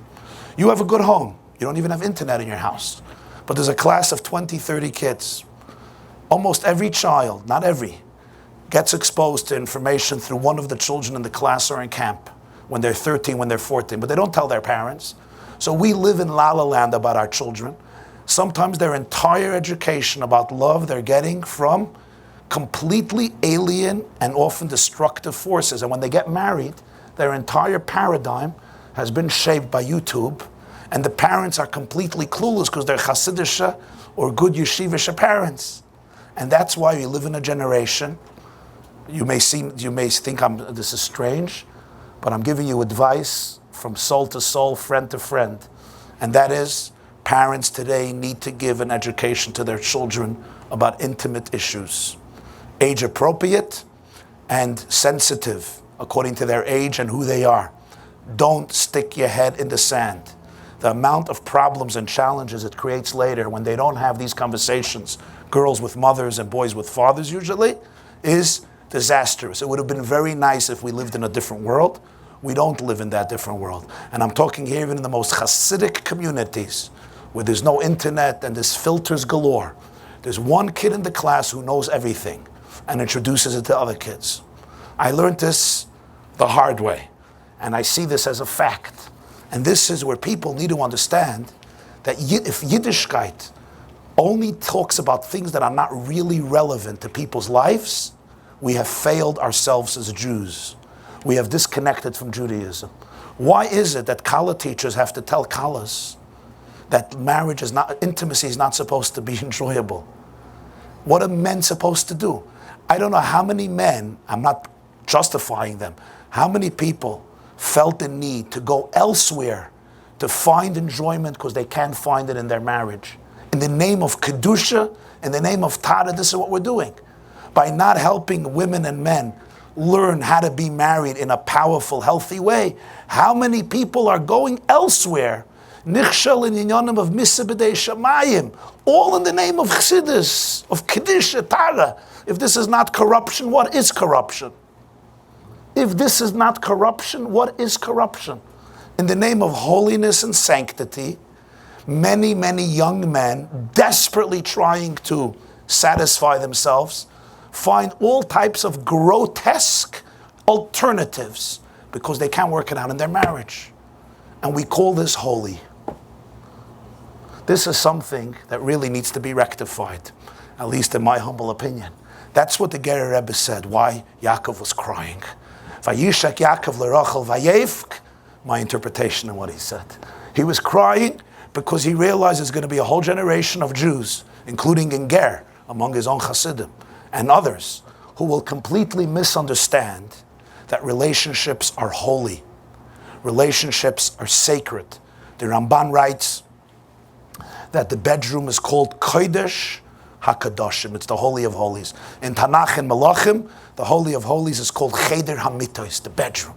S2: You have a good home. You don't even have internet in your house. But there's a class of 20, 30 kids. Almost every child, not every, gets exposed to information through one of the children in the class or in camp when they're 13, when they're 14. But they don't tell their parents. So we live in la la land about our children. Sometimes their entire education about love they're getting from completely alien and often destructive forces. And when they get married, their entire paradigm has been shaped by YouTube, and the parents are completely clueless because they're Hasidisha or good yeshivisha parents. And that's why we live in a generation. You may think this is strange, but I'm giving you advice from soul to soul, friend to friend. And that is, Parents today need to give an education to their children about intimate issues, age appropriate and sensitive according to their age and who they are. Don't stick your head in the sand. The amount of problems and challenges it creates later when they don't have these conversations, girls with mothers and boys with fathers usually, is disastrous. It would have been very nice if we lived in a different world. We don't live in that different world. And I'm talking here even in the most Hasidic communities where there's no internet and there's filters galore. There's one kid in the class who knows everything and introduces it to other kids. I learned this the hard way, and I see this as a fact. And this is where people need to understand that if Yiddishkeit only talks about things that are not really relevant to people's lives, we have failed ourselves as Jews. We have disconnected from Judaism. Why is it that Kala teachers have to tell Kalas that marriage is not, intimacy is not supposed to be enjoyable? What are men supposed to do? I don't know how many men, I'm not justifying them, how many people felt the need to go elsewhere to find enjoyment because they can't find it in their marriage. In the name of Kedusha, in the name of Tara, this is what we're doing. By not helping women and men learn how to be married in a powerful, healthy way, how many people are going elsewhere? Nichshel in Inyanim of Misa B'dei Shamayim, all in the name of Chassidus, of Kedusha, Tara. If this is not corruption, what is corruption? If this is not corruption, what is corruption? In the name of holiness and sanctity, many, many young men desperately trying to satisfy themselves find all types of grotesque alternatives because they can't work it out in their marriage. And we call this holy. This is something that really needs to be rectified, at least in my humble opinion. That's what the Ger Rebbe said, why Yaakov was crying. Vayishak Yaakov l'Rachel vayevk, my interpretation of what he said. He was crying because he realized there's going to be a whole generation of Jews, including in Ger, among his own Hasidim, and others, who will completely misunderstand that relationships are holy. Relationships are sacred. The Ramban writes that the bedroom is called Kodesh HaKadoshim. It's the Holy of Holies. In Tanakh and Malachim, the Holy of Holies is called Cheder HaMitos, the bedroom.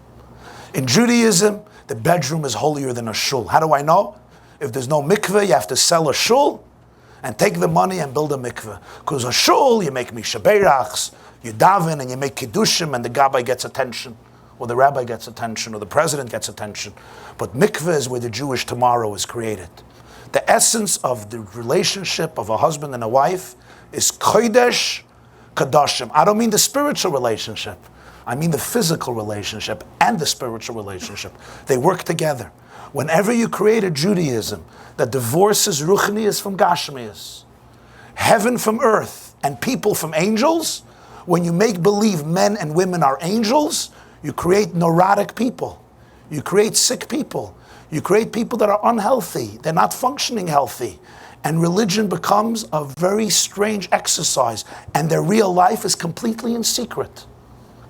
S2: In Judaism, the bedroom is holier than a shul. How do I know? If there's no mikveh, you have to sell a shul and take the money and build a mikveh. Because a shul, you make misha beirachs, you daven and you make kiddushim and the gabbai gets attention, or the rabbi gets attention, or the president gets attention. But mikveh is where the Jewish tomorrow is created. The essence of the relationship of a husband and a wife is kodesh kadoshim. I don't mean the spiritual relationship. I mean the physical relationship and the spiritual relationship. They work together. Whenever you create a Judaism that divorces Ruchnius from Gashmius, heaven from earth, and people from angels, when you make believe men and women are angels, you create neurotic people. You create sick people. You create people that are unhealthy. They're not functioning healthy. And religion becomes a very strange exercise. And their real life is completely in secret.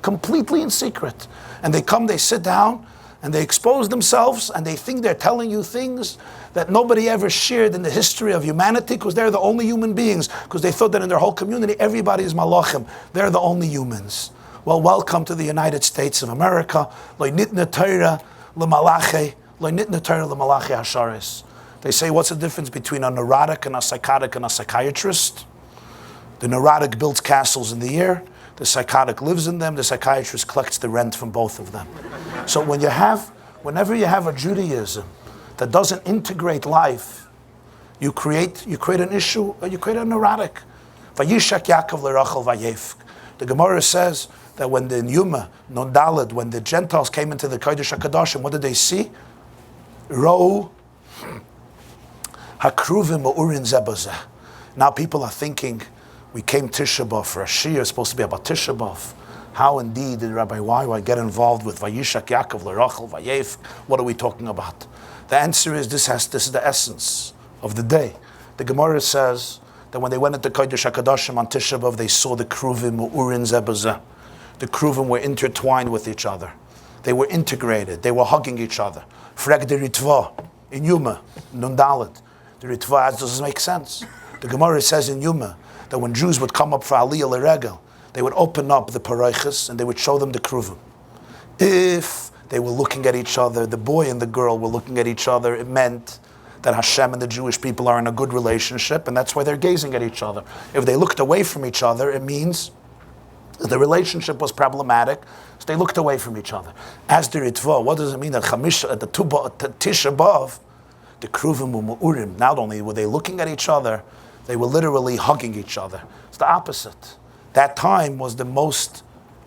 S2: Completely in secret. And they come, they sit down, and they expose themselves, and they think they're telling you things that nobody ever shared in the history of humanity, because they're the only human beings, because they thought that in their whole community, everybody is malachim. They're the only humans. Well, welcome to the United States of America. Lo nitna Torah l'malache, lo nitna Torah l'malache hasharis. They say, what's the difference between a neurotic and a psychotic and a psychiatrist? The neurotic builds castles in the air. The psychotic lives in them. The psychiatrist collects the rent from both of them. So whenever you have a Judaism that doesn't integrate life, you create an issue, or you create a neurotic. Vayishak Yaakov l'Rachel vayevk. The Gemara says that when the Yuma, Non Daled, when the Gentiles came into the Kodesh HaKadoshim, what did they see? Ro hakruvim ma'urin zebazeh. Now people are thinking, we came Tisha B'Av for a Shia, it's supposed to be about Tisha B'Av. How indeed did Rabbi Y get involved with Vayishak Yaakov l'Rachel vayevk? What are we talking about? The answer is this is the essence of the day. The Gemara says that when they went into Kodesh HaKadoshim on Tisha B'Av, they saw the kruvim u'urin zebazeh. The kruvim were intertwined with each other. They were integrated. They were hugging each other. Freg de Ritva, in Yuma, Nun Dalet. The Ritva doesn't make sense. The Gemara says in Yuma that when Jews would come up for Aliyah L'Regel, they would open up the Paraychas and they would show them the Kruvim. If they were looking at each other, the boy and the girl were looking at each other, it meant that Hashem and the Jewish people are in a good relationship, and that's why they're gazing at each other. If they looked away from each other, it means the relationship was problematic, so they looked away from each other. As the Ritva, what does it mean that Chamisha, at the Tisha B'Av, the Kruvim U'Urim, not only were they looking at each other, they were literally hugging each other. It's the opposite. That time was the most,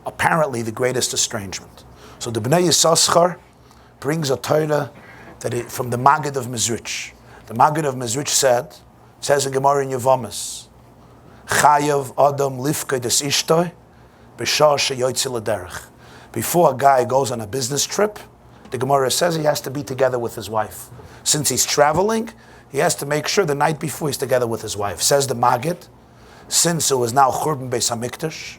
S2: apparently the greatest estrangement. So the Bnei Yissaschar brings a Torah from the Maggid of Mezrich. The Maggid of Mezrich says in Gemara in Yevamis, Chayav Adam Lifkei des Ishtoi B'shah sheyoytze l'derech. Before a guy goes on a business trip, the Gemara says he has to be together with his wife. Since he's traveling, he has to make sure the night before he's together with his wife. Says the Maggid, since it was now Churban Beis HaMikdash,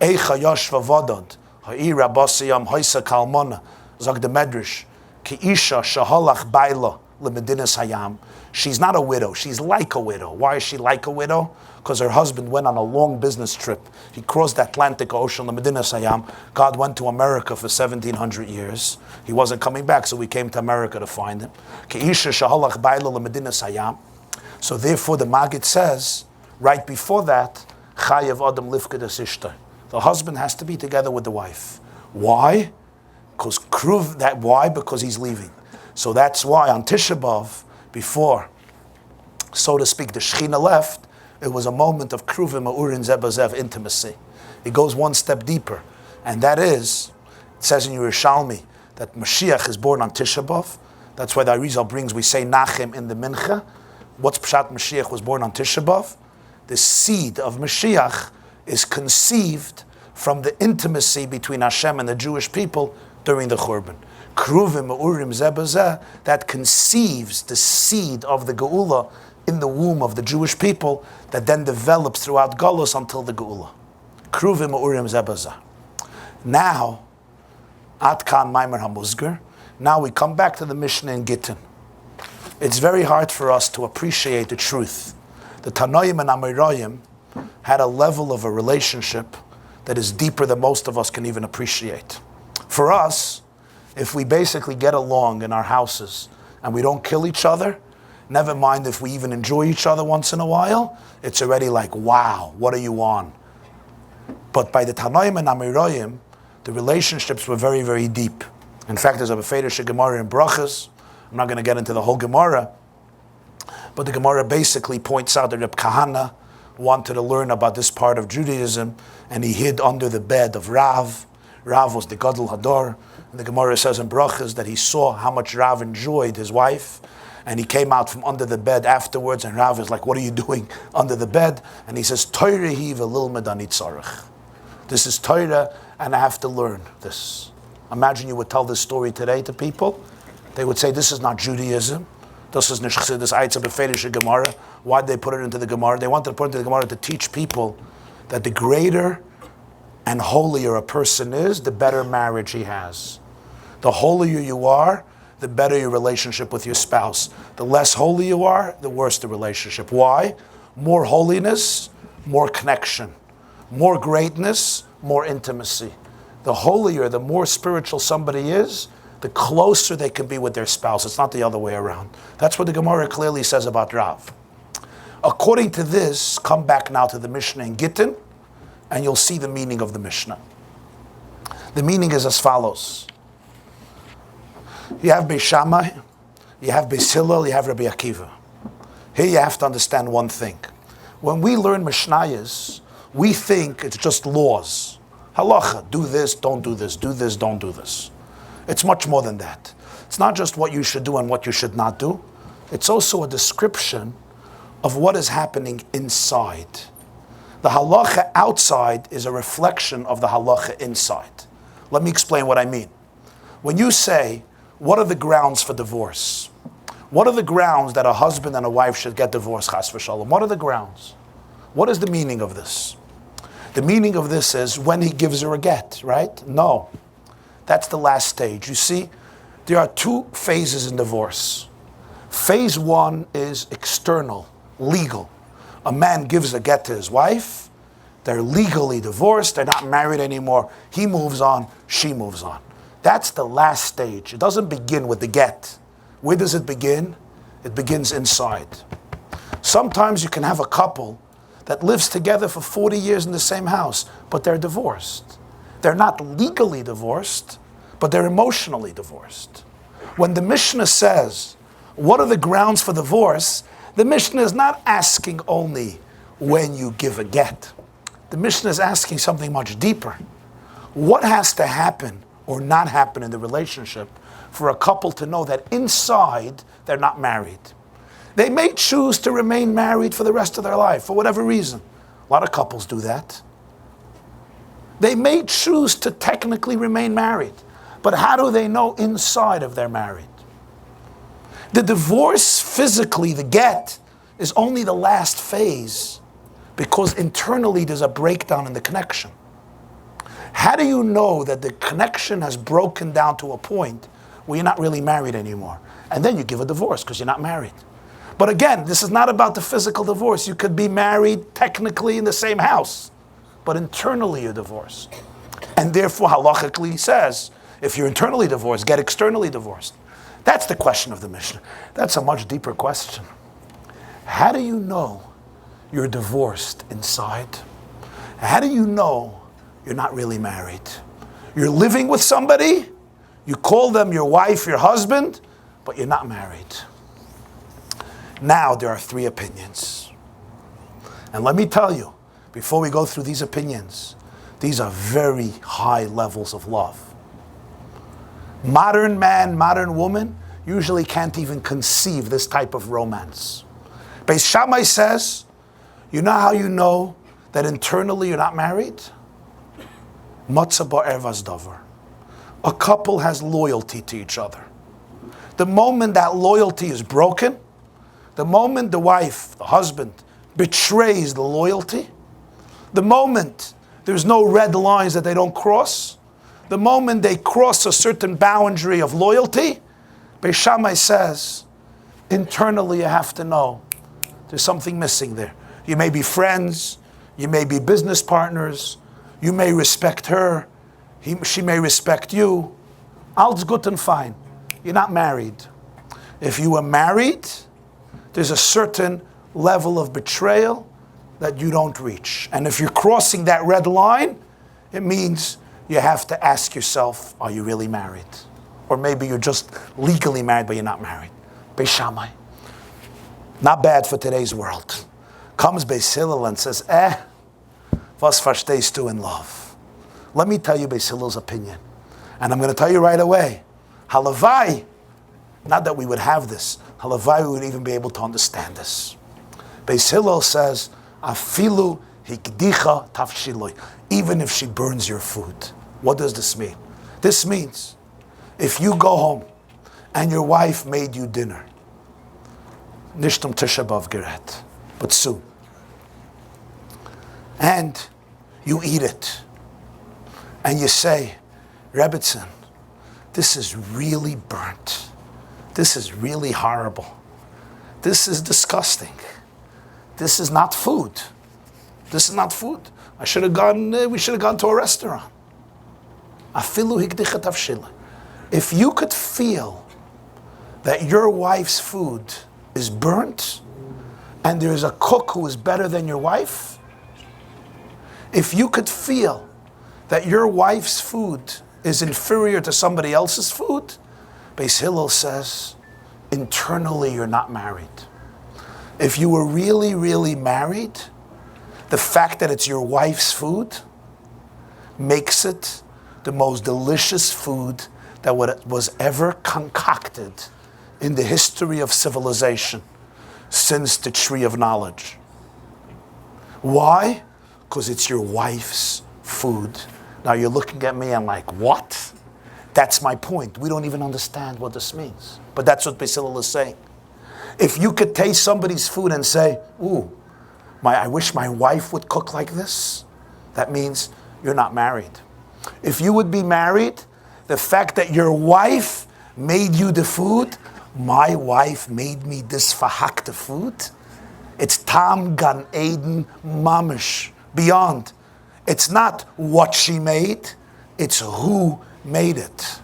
S2: Eicha Yoshva Vodod, Ha'i Rabbasiyam Hoysa Kalmona, Zog the Medrash, Ki Isha Shaholach Baila L'Medinas Hayam. She's not a widow, she's like a widow. Why is she like a widow? Because her husband went on a long business trip. He crossed the Atlantic Ocean, L'Medinas Hayam. God went to America for 1700 years. He wasn't coming back, so we came to America to find him. Ki Isha Shaholach Baila L'Medinas Hayam. So therefore the Maggid says, right before that, Chayav Adam Lifkei des Ishtoi. The husband has to be together with the wife. Why? Because he's leaving. So that's why on Tisha B'Av, before, so to speak, the Shechina left, it was a moment of Kruvim U'Urim Zeh B'Zeh intimacy. It goes one step deeper. And that is, it says in Yerushalmi, that Mashiach is born on Tisha B'Av. That's why the Arizal brings, we say Nachem in the Mincha. What's Pshat Mashiach was born on Tisha B'Av? The seed of Mashiach is conceived from the intimacy between Hashem and the Jewish people during the Churban. Kruvim U'Urim Zeh B'Zeh, that conceives the seed of the Geula in the womb of the Jewish people that then develops throughout Galus until the Geula. Kruvim U'Urim Zeh B'Zeh. Now, Atkan Maimer HaMuzger, now we come back to the Mishnah in Gittin. It's very hard for us to appreciate the truth. The Tanoim and Amirayim had a level of a relationship that is deeper than most of us can even appreciate. For us, if we basically get along in our houses and we don't kill each other, never mind if we even enjoy each other once in a while, it's already like, wow, what are you on? But by the Tanoim and Amirayim, the relationships were very, very deep. In fact, there's a Befedish Gemara in Brachas. I'm not going to get into the whole Gemara, but the Gemara basically points out that Reb Kahana wanted to learn about this part of Judaism, and he hid under the bed of Rav. Rav was the Gadol Hador, and the Gemara says in Brachas that he saw how much Rav enjoyed his wife, and he came out from under the bed afterwards, and Rav is like, what are you doing under the bed? And he says, Torah hi v'lilmed ani tzarech. This is Torah, and I have to learn this. Imagine you would tell this story today to people. They would say, this is not Judaism. This is Nishchsidus Eitza Befedish Gemara. Why did they put it into the Gemara? They wanted to put it into the Gemara to teach people that the greater and holier a person is, the better marriage he has. The holier you are, the better your relationship with your spouse. The less holy you are, the worse the relationship. Why? More holiness, more connection. More greatness, more intimacy. The holier, the more spiritual somebody is, the closer they can be with their spouse. It's not the other way around. That's what the Gemara clearly says about Rav. According to this, come back now to the Mishnah in Gittin, and you'll see the meaning of the Mishnah. The meaning is as follows. You have Beis Shammai, you have Beis Hillel, you have Rabbi Akiva. Here you have to understand one thing. When we learn Mishnayos, we think it's just laws. Halacha, do this, don't do this, do this, don't do this. It's much more than that. It's not just what you should do and what you should not do. It's also a description of what is happening inside. The halacha outside is a reflection of the halacha inside. Let me explain what I mean. When you say, what are the grounds for divorce? What are the grounds that a husband and a wife should get divorced, chas v'shalom? What are the grounds? What is the meaning of this? The meaning of this is when he gives her a get, right? No. That's the last stage. You see, there are two phases in divorce. Phase one is external, legal. A man gives a get to his wife. They're legally divorced. They're not married anymore. He moves on. She moves on. That's the last stage. It doesn't begin with the get. Where does it begin? It begins inside. Sometimes you can have a couple that lives together for 40 years in the same house, but they're divorced. They're not legally divorced, but they're emotionally divorced. When the Mishnah says, what are the grounds for divorce? The Mishnah is not asking only when you give a get. The Mishnah is asking something much deeper. What has to happen or not happen in the relationship for a couple to know that inside they're not married? They may choose to remain married for the rest of their life, for whatever reason. A lot of couples do that. They may choose to technically remain married, but how do they know inside if they're married? The divorce, physically, the get, is only the last phase because internally there's a breakdown in the connection. How do you know that the connection has broken down to a point where you're not really married anymore? And then you give a divorce because you're not married. But again, this is not about the physical divorce. You could be married technically in the same house, but internally you're divorced. And therefore, halachically says, if you're internally divorced, get externally divorced. That's the question of the Mishnah. That's a much deeper question. How do you know you're divorced inside? How do you know you're not really married? You're living with somebody, you call them your wife, your husband, but you're not married. Now there are three opinions. And let me tell you, before we go through these opinions, these are very high levels of love. Modern man, modern woman usually can't even conceive this type of romance. Beis Shammai says, you know how you know that internally you're not married? Matzah ba'er v'azdavar. A couple has loyalty to each other. The moment that loyalty is broken, the moment the wife, the husband, betrays the loyalty, the moment there's no red lines that they don't cross, the moment they cross a certain boundary of loyalty, Beis Shammai says, internally you have to know there's something missing there. You may be friends, you may be business partners, you may respect her, she may respect you. All's good and fine. You're not married. If you were married, there's a certain level of betrayal that you don't reach. And if you're crossing that red line, it means you have to ask yourself, are you really married? Or maybe you're just legally married, but you're not married. Beis Shammai. Not bad for today's world. Comes Beis Hillel and says, was verstehst du in love? Let me tell you Beis Hillel's opinion. And I'm going to tell you right away. Halavai, not that we would have this. Halavai, we would even be able to understand this. Beis Hillel says, afilu hikdicha tafshiloi. Even if she burns your food. What does this mean? This means, if you go home and your wife made you dinner, nishtum Tisha B'Av geret, but soon, and you eat it, and you say, Rebbetzin, this is really burnt. This is really horrible. This is disgusting. This is not food. This is not food. We should have gone to a restaurant. Afilu hikdichat avshila. If you could feel that your wife's food is burnt and there is a cook who is better than your wife, if you could feel that your wife's food is inferior to somebody else's food, Beis Hillel says, internally you're not married. If you were really, really married, the fact that it's your wife's food makes it the most delicious food that was ever concocted in the history of civilization since the tree of knowledge. Why? Because it's your wife's food. Now you're looking at me and like, what? That's my point. We don't even understand what this means. But that's what Beis Hillel is saying. If you could taste somebody's food and say, ooh, I wish my wife would cook like this, that means you're not married. If you would be married, the fact that your wife made you the food My wife made me this verhackte food. It's Tam Gan Eden Mamish, beyond. It's not what she made, it's who made it.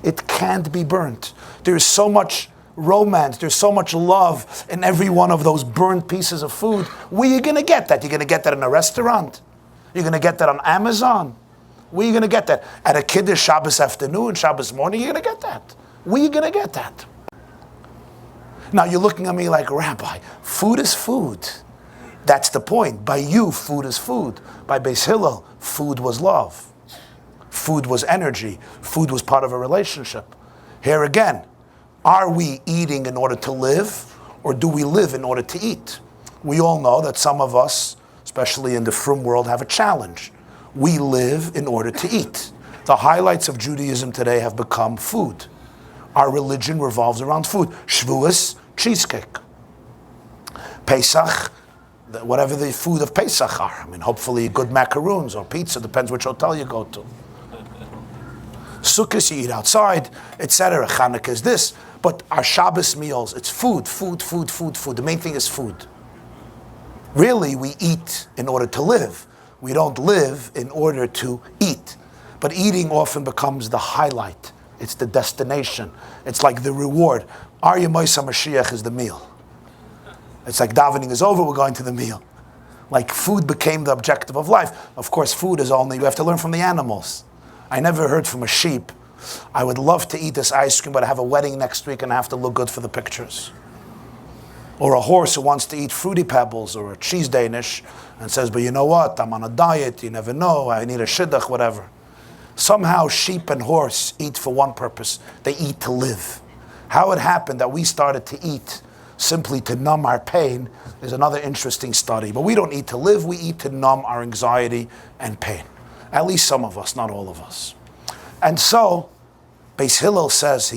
S2: It can't be burnt. There's so much romance, there's so much love in every one of those burnt pieces of food. Where are you going to get that? You're going to get that in a restaurant? You're going to get that on Amazon? Where are you going to get that? At a Kiddush Shabbos afternoon, Shabbos morning, you're going to get that. Where are you going to get that? Now you're looking at me like, Rabbi, food is food. That's the point. By you, food is food. By Beis Hillel, food was love. Food was energy. Food was part of a relationship. Here again, are we eating in order to live, or do we live in order to eat? We all know that some of us, especially in the frum world, have a challenge. We live in order to eat. The highlights of Judaism today have become food. Our religion revolves around food. Shavuos, cheesecake. Pesach, whatever the food of Pesach are. I mean, hopefully good macaroons or pizza, depends which hotel you go to. Sukkot, you eat outside, etc. Chanukah is this. But our Shabbos meals, it's food, food, food, food, food. The main thing is food. Really, we eat in order to live. We don't live in order to eat. But eating often becomes the highlight. It's the destination. It's like the reward. Arya Moisa Mashiach is the meal. It's like davening is over, we're going to the meal. Like food became the objective of life. Of course, food is only, we have to learn from the animals. I never heard from a sheep, I would love to eat this ice cream, but I have a wedding next week and I have to look good for the pictures. Or a horse who wants to eat Fruity Pebbles or a cheese Danish and says, but you know what, I'm on a diet, you never know, I need a shidduch, whatever. Somehow sheep and horse eat for one purpose, they eat to live. How it happened that we started to eat simply to numb our pain is another interesting study. But we don't eat to live, we eat to numb our anxiety and pain. At least some of us, not all of us. And so, Beis Hillel says,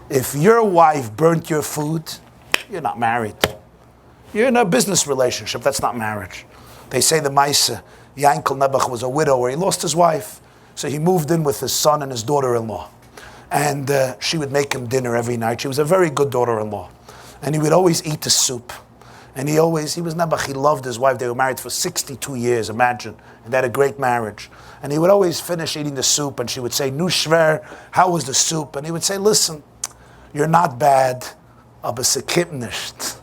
S2: if your wife burnt your food, you're not married. You're in a business relationship, that's not marriage. They say the Maisa, Yankel Nebuch was a widower, he lost his wife. So he moved in with his son and his daughter-in-law. And she would make him dinner every night. She was a very good daughter-in-law. And he would always eat the soup. And he was Nebuch, he loved his wife. They were married for 62 years, imagine. And they had a great marriage. And he would always finish eating the soup and she would say, Nu shver, how was the soup? And he would say, listen, you're not bad, aber se kippt nicht.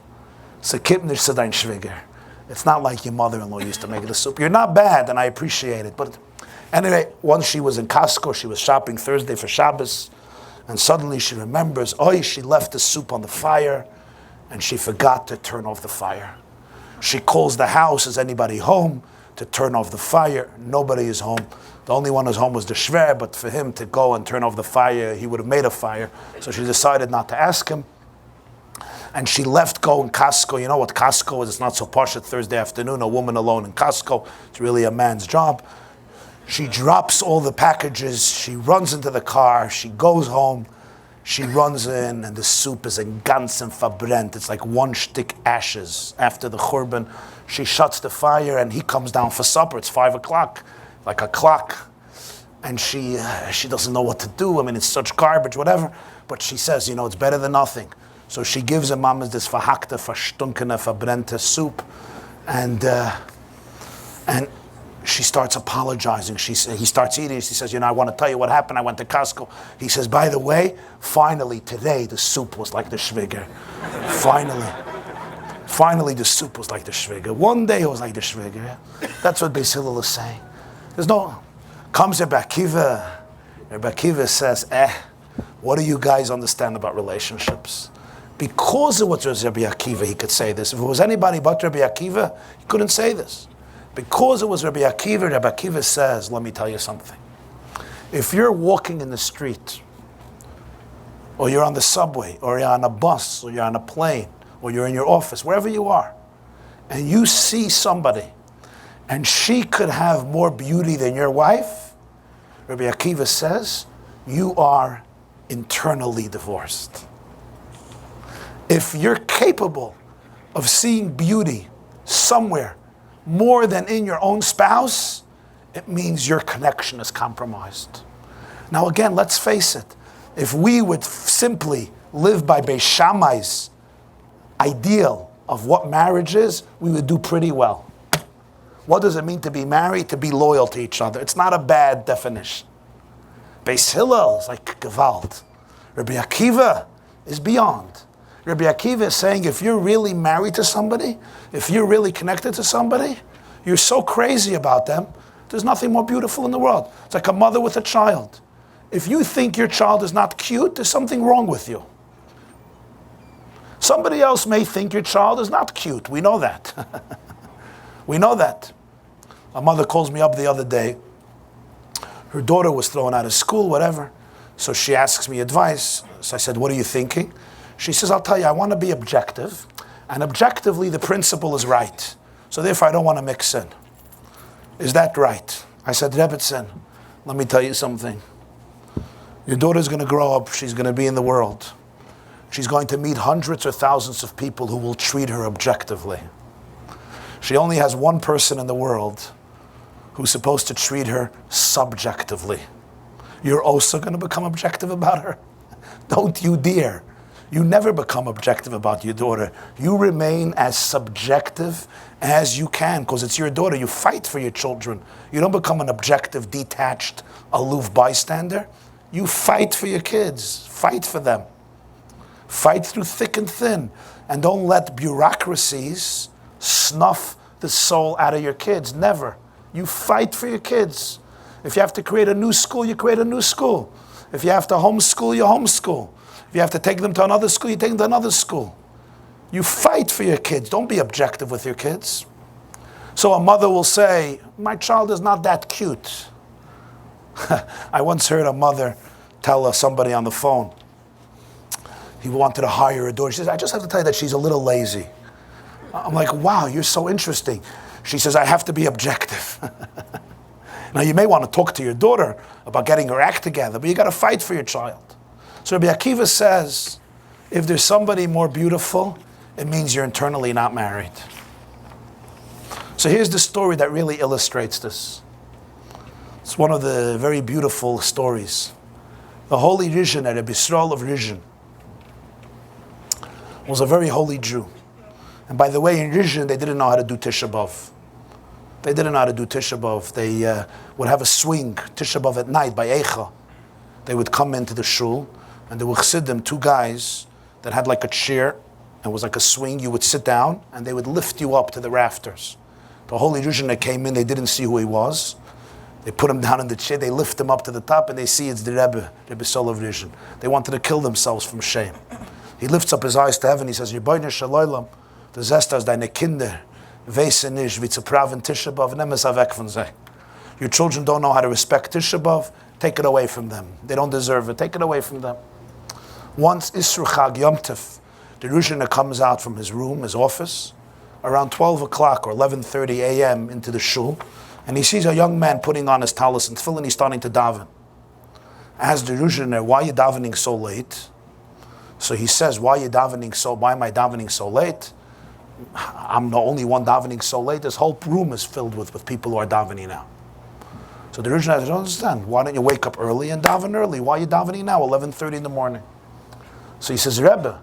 S2: Se kippt nicht zu dein Schwieger. It's not like your mother-in-law used to make the soup. You're not bad, and I appreciate it. But anyway, once she was in Costco, she was shopping Thursday for Shabbos, and suddenly she remembers, she left the soup on the fire, and she forgot to turn off the fire. She calls the house, is anybody home, to turn off the fire. Nobody is home. The only one who's home was the shver, but for him to go and turn off the fire, he would have made a fire. So she decided not to ask him. And she left go in Costco. You know what Costco is? It's not so posh at Thursday afternoon, a woman alone in Costco. It's really a man's job. She drops all the packages. She runs into the car. She goes home. She runs in, and the soup is in ganzen verbrennt. It's like one shtick ashes. After the churban, she shuts the fire, and he comes down for supper. It's 5 o'clock, like a clock. And she doesn't know what to do. I mean, it's such garbage, whatever. But she says, it's better than nothing. So she gives him mamas this verhackte, verstunkene, verbrennte soup, and she starts apologizing. He starts eating. She says, I want to tell you what happened. I went to Costco. He says, by the way, finally today the soup was like the shviger. Finally the soup was like the shviger. One day it was like the shviger. That's what Beis Hillel is saying. Comes Rabbi Akiva. Rabbi Akiva says, what do you guys understand about relationships? Because it was Rabbi Akiva, he could say this. If it was anybody but Rabbi Akiva, he couldn't say this. Because it was Rabbi Akiva says, let me tell you something. If you're walking in the street, or you're on the subway, or you're on a bus, or you're on a plane, or you're in your office, wherever you are, and you see somebody, and she could have more beauty than your wife, Rabbi Akiva says, you are internally divorced. If you're capable of seeing beauty somewhere more than in your own spouse, it means your connection is compromised. Now again, let's face it. If we would simply live by Beis Shammai's ideal of what marriage is, we would do pretty well. What does it mean to be married? To be loyal to each other. It's not a bad definition. Beis Hillel is like Gewalt. Rabbi Akiva is beyond. Rabbi Akiva is saying if you're really married to somebody, if you're really connected to somebody, you're so crazy about them, there's nothing more beautiful in the world. It's like a mother with a child. If you think your child is not cute, there's something wrong with you. Somebody else may think your child is not cute. We know that. We know that. A mother calls me up the other day. Her daughter was thrown out of school, whatever. So she asks me advice. So I said, what are you thinking? She says, I'll tell you, I want to be objective. And objectively, the principle is right. So therefore, I don't want to mix in. Is that right? I said, Jacobson, let me tell you something. Your daughter's going to grow up. She's going to be in the world. She's going to meet hundreds or thousands of people who will treat her objectively. She only has one person in the world who's supposed to treat her subjectively. You're also going to become objective about her? Don't you dare. You never become objective about your daughter. You remain as subjective as you can because it's your daughter. You fight for your children. You don't become an objective, detached, aloof bystander. You fight for your kids. Fight for them. Fight through thick and thin. And don't let bureaucracies snuff the soul out of your kids. Never. You fight for your kids. If you have to create a new school, you create a new school. If you have to homeschool, you homeschool. If you have to take them to another school, you take them to another school. You fight for your kids. Don't be objective with your kids. So a mother will say, my child is not that cute. I once heard a mother tell somebody on the phone, he wanted to hire a daughter. She says, I just have to tell you that she's a little lazy. I'm like, wow, you're so interesting. She says, I have to be objective. Now, you may want to talk to your daughter about getting her act together, but you got to fight for your child. So Rabbi Akiva says, if there's somebody more beautiful, it means you're internally not married. So here's the story that really illustrates this. It's one of the very beautiful stories. The holy Rishon, Rabbi Yisrael of Rishon, was a very holy Jew. And by the way, in Rishon, they didn't know how to do Tisha B'Av. They didn't know how to do Tisha B'Av. They would have a swing, Tisha B'Av at night, by Eicha. They would come into the shul, and there were chassidim, two guys, that had like a chair, and was like a swing. You would sit down, and they would lift you up to the rafters. The holy Rishon that came in, they didn't see who he was. They put him down in the chair, they lift him up to the top, and they see it's the Rebbe, Rabbi Yisrael of Rishon. They wanted to kill themselves from shame. He lifts up his eyes to heaven, he says, Yirboyne Shalom, du zest aus deine Kinder, weißen nicht, wie zu praven Tisha B'Av, nimm es weg von sie. Your children don't know how to respect Tisha B'Av, take it away from them. They don't deserve it, take it away from them. Once Isru Chag Yom Tov, the Rishon comes out from his room, his office, around 12 o'clock or 11:30 a.m. into the shul, and he sees a young man putting on his talis and tefillin, he's starting to daven. Asks the Rishon, why are you davening so late? So he says, why am I davening so late? I'm the only one davening so late. This whole room is filled with people who are davening now. So the Rishon says, I don't understand. Why don't you wake up early and daven early? Why are you davening now, 11:30 in the morning? So he says, Rebbe,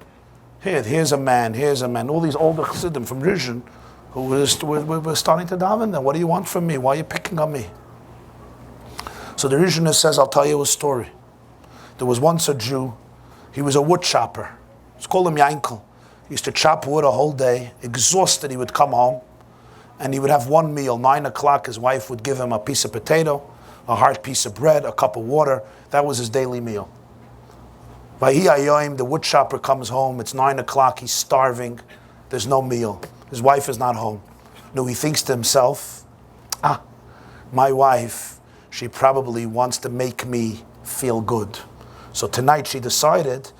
S2: here's a man. All these older chassidim from Rishon who were starting to daven then. What do you want from me? Why are you picking on me? So the Rishon says, I'll tell you a story. There was once a Jew. He was a wood chopper. Let's call him Yankel. He used to chop wood a whole day. Exhausted, he would come home. And he would have one meal. 9 o'clock, his wife would give him a piece of potato, a hard piece of bread, a cup of water. That was his daily meal. Vahi Ayoim, the wood chopper comes home. It's 9 o'clock. He's starving. There's no meal. His wife is not home. No, he thinks to himself, my wife, she probably wants to make me feel good. So tonight she decided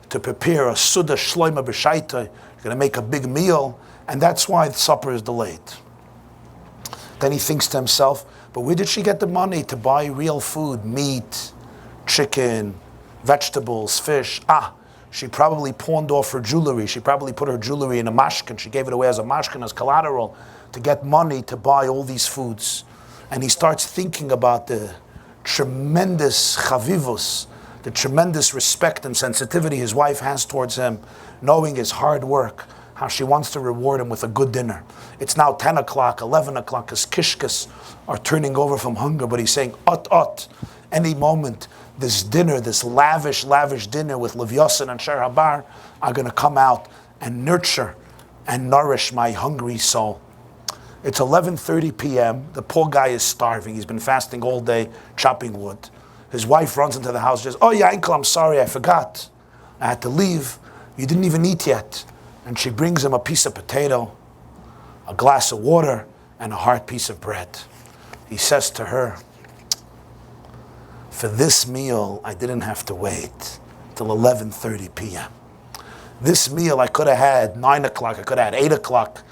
S2: to prepare a Suda Shloima B'Shaita. She's going to make a big meal, and that's why the supper is delayed. Then he thinks to himself, but where did she get the money to buy real food? Meat, chicken, vegetables, fish. She probably pawned off her jewelry. She probably put her jewelry in a mashkin. She gave it away as a mashkin, as collateral, to get money to buy all these foods. And he starts thinking about the tremendous chavivus, the tremendous respect and sensitivity his wife has towards him, knowing his hard work, how she wants to reward him with a good dinner. It's now 10 o'clock, 11 o'clock, his kishkas are turning over from hunger, but he's saying, ot, any moment, this dinner, this lavish dinner with Lev Yossin and Sher Habar are going to come out and nurture and nourish my hungry soul. It's 11:30 p.m. The poor guy is starving. He's been fasting all day, chopping wood. His wife runs into the house and says, "Oh, yeah, uncle, I'm sorry, I forgot. I had to leave. You didn't even eat yet." And she brings him a piece of potato, a glass of water, and a hard piece of bread. He says to her, "For this meal, I didn't have to wait till 11:30 p.m. This meal I could have had 9 o'clock, I could have had 8 o'clock.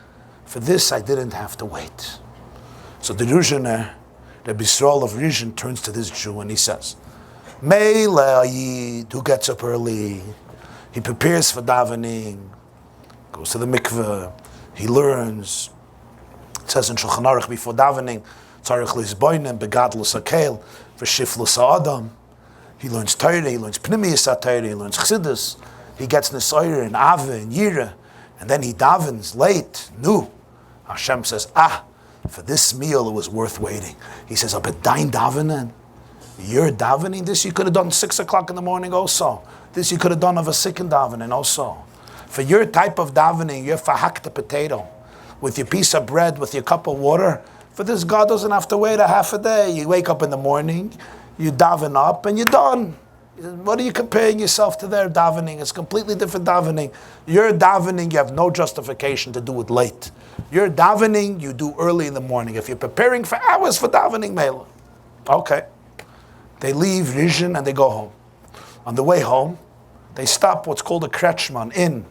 S2: For this, I didn't have to wait." So the Ruzhiner, the Bisrael of Ruzhin, turns to this Jew and he says, Meila Yid, who gets up early, he prepares for davening, goes to the mikveh, he learns. It says in Shulchan Aruch before davening, Tzarech Lizboinen, Begadlus Akel, V'Shiflus Adam. He learns Torah, he learns Pnimiyas HaTorah, he learns Chassidus, he gets Nesoyer and Ave and Yira, and then he davens late, new. Hashem says, for this meal it was worth waiting. He says, but dein davening, you're davening, this you could have done 6 o'clock in the morning also. This you could have done of a second davening also. For your type of davening, your fahakta potato, with your piece of bread, with your cup of water, for this God doesn't have to wait a half a day. You wake up in the morning, you daven up, and you're done. What are you comparing yourself to their davening? It's completely different davening. Your davening, you have no justification to do it late. Your davening, you do early in the morning. If you're preparing for hours for davening, Mela. Okay. They leave Ruzhin and they go home. On the way home, they stop what's called a Kretschmann Inn,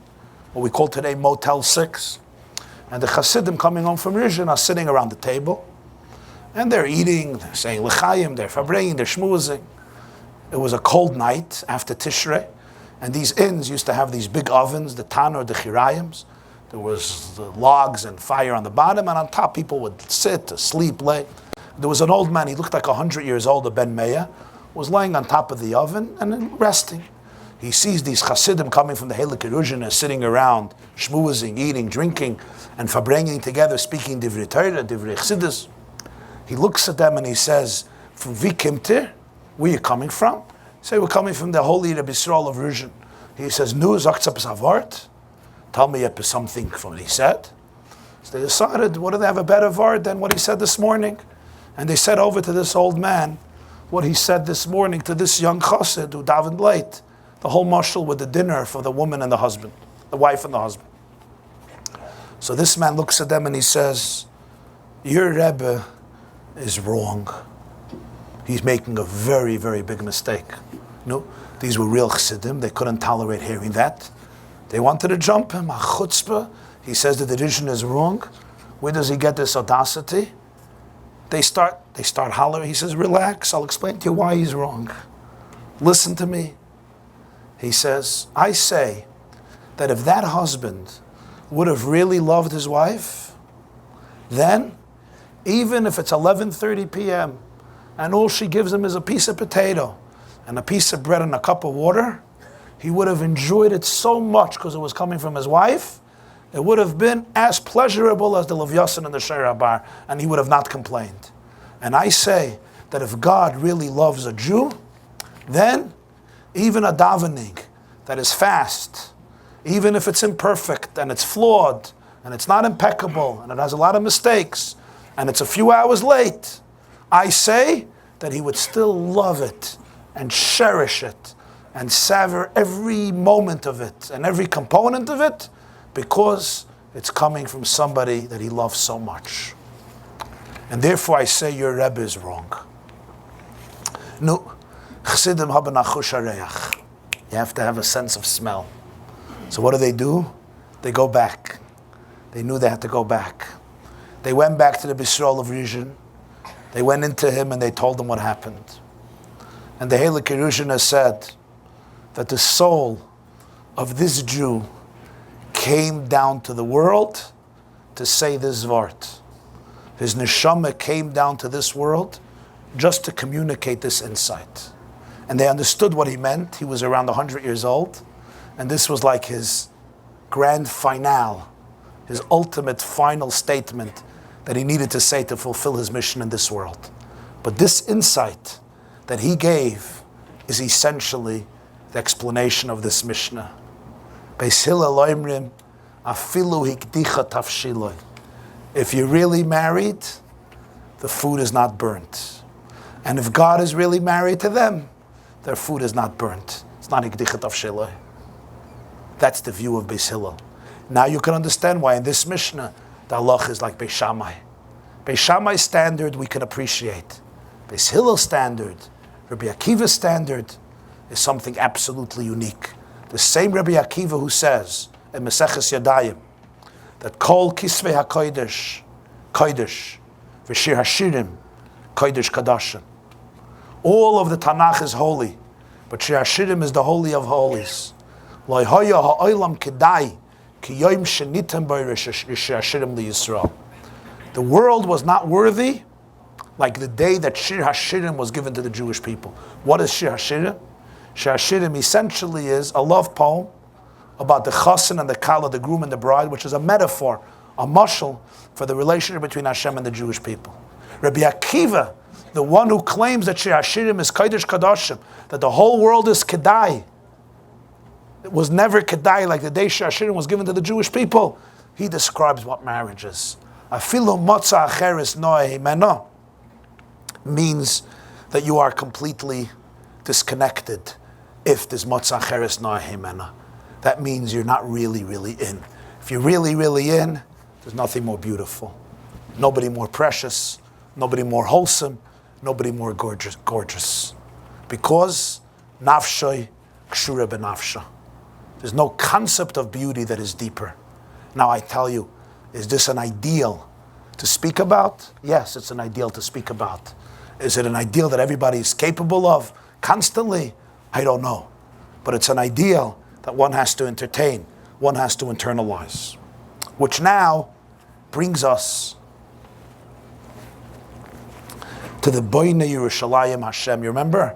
S2: what we call today Motel 6. And the Chassidim coming home from Ruzhin are sitting around the table. And they're eating, they're saying L'chaim, they're fabraying, they're shmuzing. It was a cold night after Tishrei, and these inns used to have these big ovens, the tanur, the chirayim. There was the logs and fire on the bottom, and on top people would sit, sleep, lay. There was an old man, he looked like 100 years old, a Ben Meah, was laying on top of the oven and then resting. He sees these Chassidim coming from the Heilig Yerushalayim, sitting around, shmuzing, eating, drinking, and farbringing together, speaking divrei Torah, divrei Chassidus. He looks at them and he says, "From Vikimtir, where are you coming from?" Say, "We're coming from the holy Rabbi Yisrael of Ruzhin." He says, "Nu, zaktzap zavart." Tell me something from what he said. So they decided, what do they have a better word than what he said this morning? And they said over to this old man what he said this morning to this young chassid who davened late. The whole mashal with the dinner for the woman and the husband, the wife and the husband. So this man looks at them and he says, "Your Rebbe is wrong. He's making a very, very big mistake." No, these were real chassidim. They couldn't tolerate hearing that. They wanted to jump him. A chutzpah. He says that the Rishon is wrong. Where does he get this audacity? They start hollering. He says, "Relax. I'll explain to you why he's wrong. Listen to me." He says, "I say that if that husband would have really loved his wife, then even if it's 11:30 p.m. and all she gives him is a piece of potato and a piece of bread and a cup of water, he would have enjoyed it so much because it was coming from his wife. It would have been as pleasurable as the Lev Yossin and the Shir Bar, and he would have not complained. And I say that if God really loves a Jew, then even a davening that is fast, even if it's imperfect and it's flawed and it's not impeccable and it has a lot of mistakes and it's a few hours late, I say that he would still love it and cherish it and savor every moment of it and every component of it because it's coming from somebody that he loves so much. And therefore I say your Rebbe is wrong." No, Chassidim haben achush hareach. You have to have a sense of smell. So what do? They go back. They knew they had to go back. They went back to the Bisrael of Ruzhin. They went into him and they told him what happened. And the Heilig Yerushalayim said that the soul of this Jew came down to the world to say this vart. His neshama came down to this world just to communicate this insight. And they understood what he meant. He was around 100 years old. And this was like his grand finale, his ultimate final statement that he needed to say to fulfill his mission in this world. But this insight that he gave is essentially the explanation of this Mishnah. If you're really married, the food is not burnt. And if God is really married to them, their food is not burnt. It's not hikdichat avshiloi. That's the view of Beis Hillel. Now you can understand why in this Mishnah, the halach is like Beis Shammai. Beis Shammai's standard we can appreciate. Beis Hillel's standard, Rabbi Akiva's standard, is something absolutely unique. The same Rabbi Akiva who says in Maseches Yadayim that Kol Kisvei HaKodesh, Kodesh, V'Shir HaShirim, Kodesh Kadashim. All of the Tanakh is holy, but Shir HaShirim is the holy of holies. Lo hoya ha'olam kedai ki yom shenitem bo Shir HaShirim liYisrael. The world was not worthy like the day that Shir HaShirim was given to the Jewish people. What is Shir HaShirim? Shir HaShirim essentially is a love poem about the chassan and the kala, the groom and the bride, which is a metaphor, a mashal for the relationship between Hashem and the Jewish people. Rabbi Akiva, the one who claims that Shir HaShirim is Kodesh Kadashim, that the whole world is Kedai, it was never Kedai like the day Shir HaShirim was given to the Jewish people. He describes what marriage is. Afilu motza acheres noah himeno means that you are completely disconnected if there's motza acheres noah himeno. That means you're not really, really in. If you're really, really in, there's nothing more beautiful. Nobody more precious, nobody more wholesome, nobody more gorgeous. Because nafshay kshura benafsha. There's no concept of beauty that is deeper. Now I tell you, is this an ideal to speak about? Yes, it's an ideal to speak about. Is it an ideal that everybody is capable of constantly? I don't know. But it's an ideal that one has to entertain, one has to internalize. Which now brings us to the Boine Yerushalayim Hashem. You remember?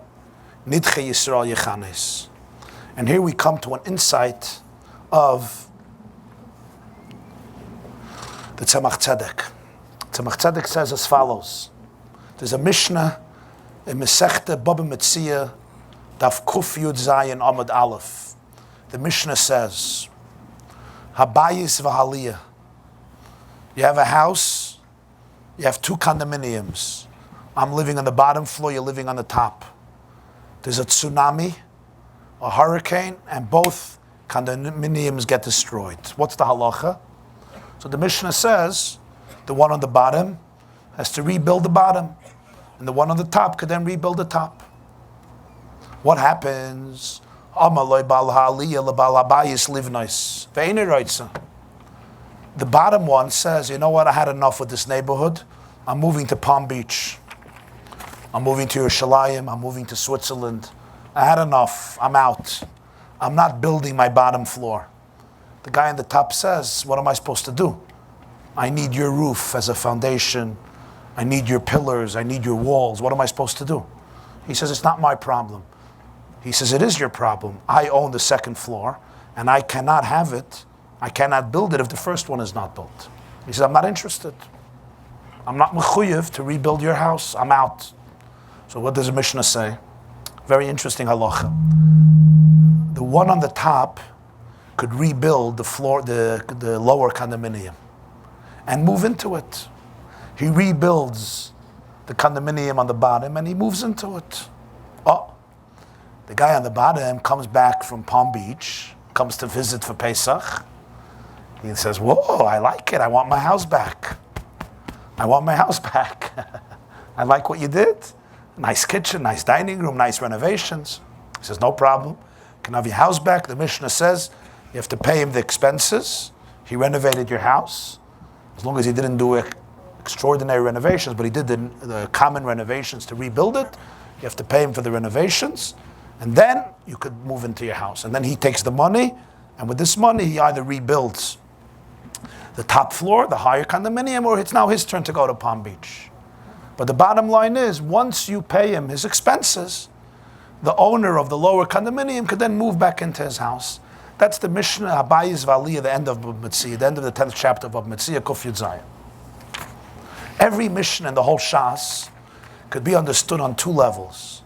S2: Nidche Yisrael Yechanes. And here we come to an insight of the Tzemach Tzedek. Tzemach Tzedek says as follows. There's a Mishnah in Masechta Baba Metzia Daf Kuf Yud Zayin Amud Aleph. The Mishnah says, Habayis v'haliyah. You have a house, you have two condominiums. I'm living on the bottom floor, you're living on the top. There's a tsunami, a hurricane, and both condominiums get destroyed. What's the halacha? So the Mishnah says, the one on the bottom has to rebuild the bottom, and the one on the top could then rebuild the top. What happens? The bottom one says, you know what, I had enough with this neighborhood. I'm moving to Palm Beach. I'm moving to Yerushalayim. I'm moving to Switzerland. I had enough. I'm out. I'm not building my bottom floor. The guy on the top says, what am I supposed to do? I need your roof as a foundation. I need your pillars. I need your walls. What am I supposed to do? He says, it's not my problem. He says, it is your problem. I own the second floor, and I cannot have it. I cannot build it if the first one is not built. He says, I'm not interested. I'm not mechuyev to rebuild your house. I'm out. So what does the Mishnah say? Very interesting halacha. The one on the top could rebuild the floor, the lower condominium, and move into it. He rebuilds the condominium on the bottom, and he moves into it. Oh. The guy on the bottom comes back from Palm Beach, comes to visit for Pesach. He says, whoa, I like it. I want my house back. I want my house back. I like what you did. Nice kitchen, nice dining room, nice renovations. He says, no problem. You can have your house back. The Mishnah says you have to pay him the expenses. He renovated your house. As long as he didn't do extraordinary renovations, but he did the common renovations to rebuild it, you have to pay him for the renovations. And then you could move into your house. And then he takes the money, and with this money, he either rebuilds the top floor, the higher condominium, or it's now his turn to go to Palm Beach. But the bottom line is, once you pay him his expenses, the owner of the lower condominium could then move back into his house. That's the Mishnah Habayis V'Aliyah, the end of Bab Metzia, the end of the 10th chapter of Bab Metzia, Kuf Yud Zayin. Every Mishnah in the whole Shas could be understood on two levels: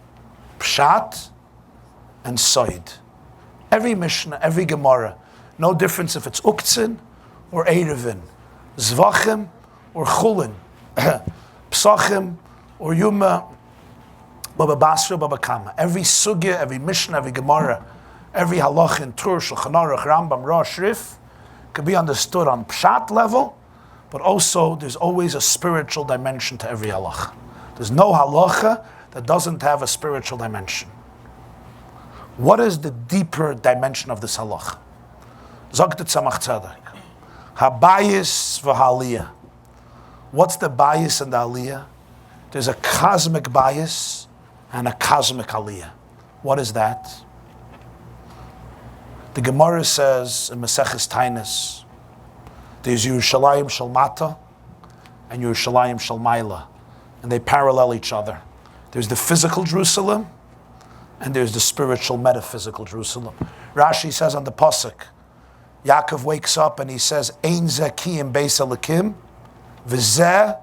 S2: Pshat and Soid. Every Mishnah, every Gemara, no difference if it's Uktzin or Erevin, Zvachim or Chulin, Psachim or Yuma, Baba Basra, Baba Kama. Every Sugya, every Mishnah, every Gemara, every Halach in Tur, Shulchan Aruch, Rambam, Rosh, Rif, could be understood on Pshat level, but also there's always a spiritual dimension to every Halach. There's no Halacha that doesn't have a spiritual dimension. What is the deeper dimension of this Halach? Zogt Tzemach Tzedek. Habayis v'Haliyah. What's the bias and the Aliyah? There's a cosmic bias and a cosmic Aliyah. What is that? The Gemara says in Maseches Tainis, there's Yerushalayim Shel Mata and Yerushalayim Shel Maila, and they parallel each other. There's the physical Jerusalem and there's the spiritual metaphysical Jerusalem. Rashi says on the Pasuk, Yaakov wakes up and he says, Ein Zakiyim Beis Elikim, V'zeh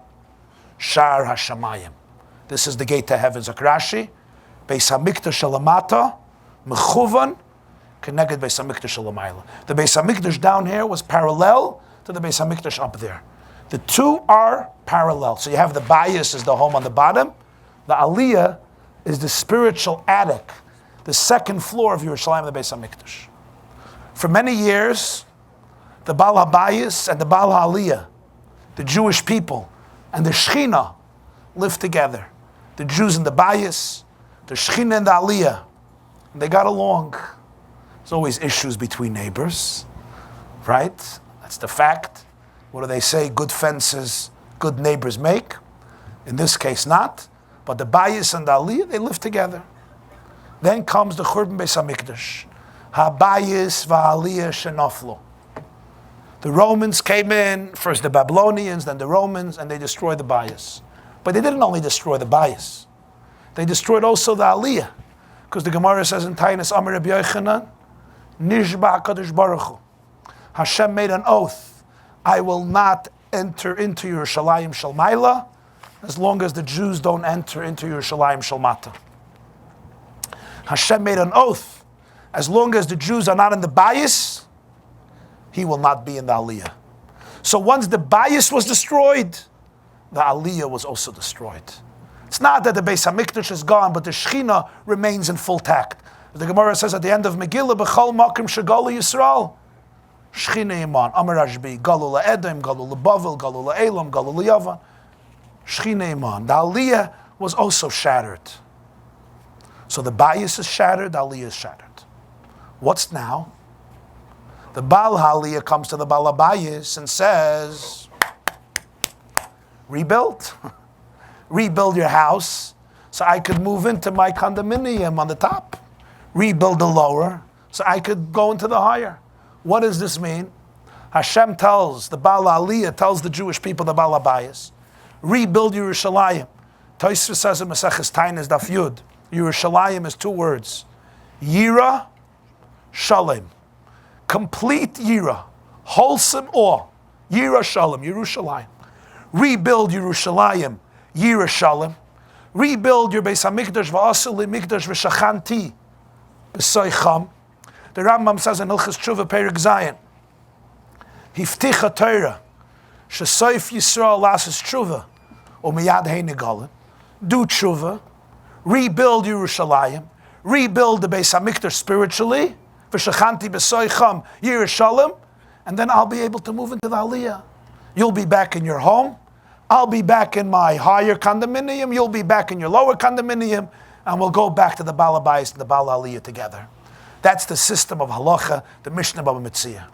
S2: Shar HaShamayim. This is the gate to heaven. Rashi, Beis HaMikdash Shalamata, Mechuvan, connected Beis HaMikdash Shalamayla. The Beis HaMikdash down here was parallel to the Beis HaMikdash up there. The two are parallel. So you have the bias is the home on the bottom. The Aliyah is the spiritual attic, the second floor of Yerushalayim, the Beis HaMikdash. For many years, the Baal HaBayis and the Baal HaAliyah, the Jewish people and the Shechina lived together. The Jews and the Bayis, the Shechina and the Aliyah, and they got along. There's always issues between neighbors, right? That's the fact. What do they say? Good fences, good neighbors make. In this case, not. But the Bayis and the Aliyah, they live together. Then comes the Churban Beis HaMikdash. Habayis v'Aliyah shenoflu. The Romans came in, first the Babylonians, then the Romans, and they destroyed the Bayis. But they didn't only destroy the Bayis. They destroyed also the Aliyah. Because the Gemara says in Tainis Amar Rabbi Yochanan, Nishba HaKadosh Baruch Hu. Hashem made an oath. I will not enter into Yerushalayim Shel Maila as long as the Jews don't enter into Yerushalayim Shel Mata. Hashem made an oath. As long as the Jews are not in the Bayis, he will not be in the Aliyah. So once the Bayis was destroyed, the Aliyah was also destroyed. It's not that the Beis HaMikdash is gone, but the Shechina remains in full tact. The Gemara says at the end of Megillah, B'chol makim shegalu Yisrael, Shechina iman, Amar Rashbi, galu la'edom, galu la'bavel, galu la'elam, galu la'yavan, Shechina iman. The Aliyah was also shattered. So the Bayis is shattered, the Aliyah is shattered. What's now? The Baal HaAliyah comes to the Baal HaBayis and says, rebuild. Rebuild your house so I could move into my condominium on the top. Rebuild the lower so I could go into the higher. What does this mean? Hashem tells, the Baal HaAliyah tells the Jewish people, the Baal HaBayis, rebuild Yerushalayim. Tosfos says in Maseches Tainis Daf Yud, Yerushalayim is two words. Yira, Shalom. Complete Yira. Wholesome awe. Yira Shalom. Yerushalayim. Rebuild Yerushalayim. Yira Shalom. Rebuild your Beis HaMikdash v'asili mikdash v'shachanti b'soicham. The Rambam says in Hilchos Tshuva Perek Zayin, Hifticha Torah shesoif Yisrael lasis tshuva u'miyad hei negalim. Do tshuva. Rebuild Yerushalayim. Rebuild the Beis HaMikdash spiritually. V'shachanti b'soicham Yira Shalom. And then I'll be able to move into the Aliyah. You'll be back in your home. I'll be back in my higher condominium. You'll be back in your lower condominium. And we'll go back to the Baal HaBayis and the Baal HaAliyah together. That's the system of halacha, the Mishnah Baba Metzia.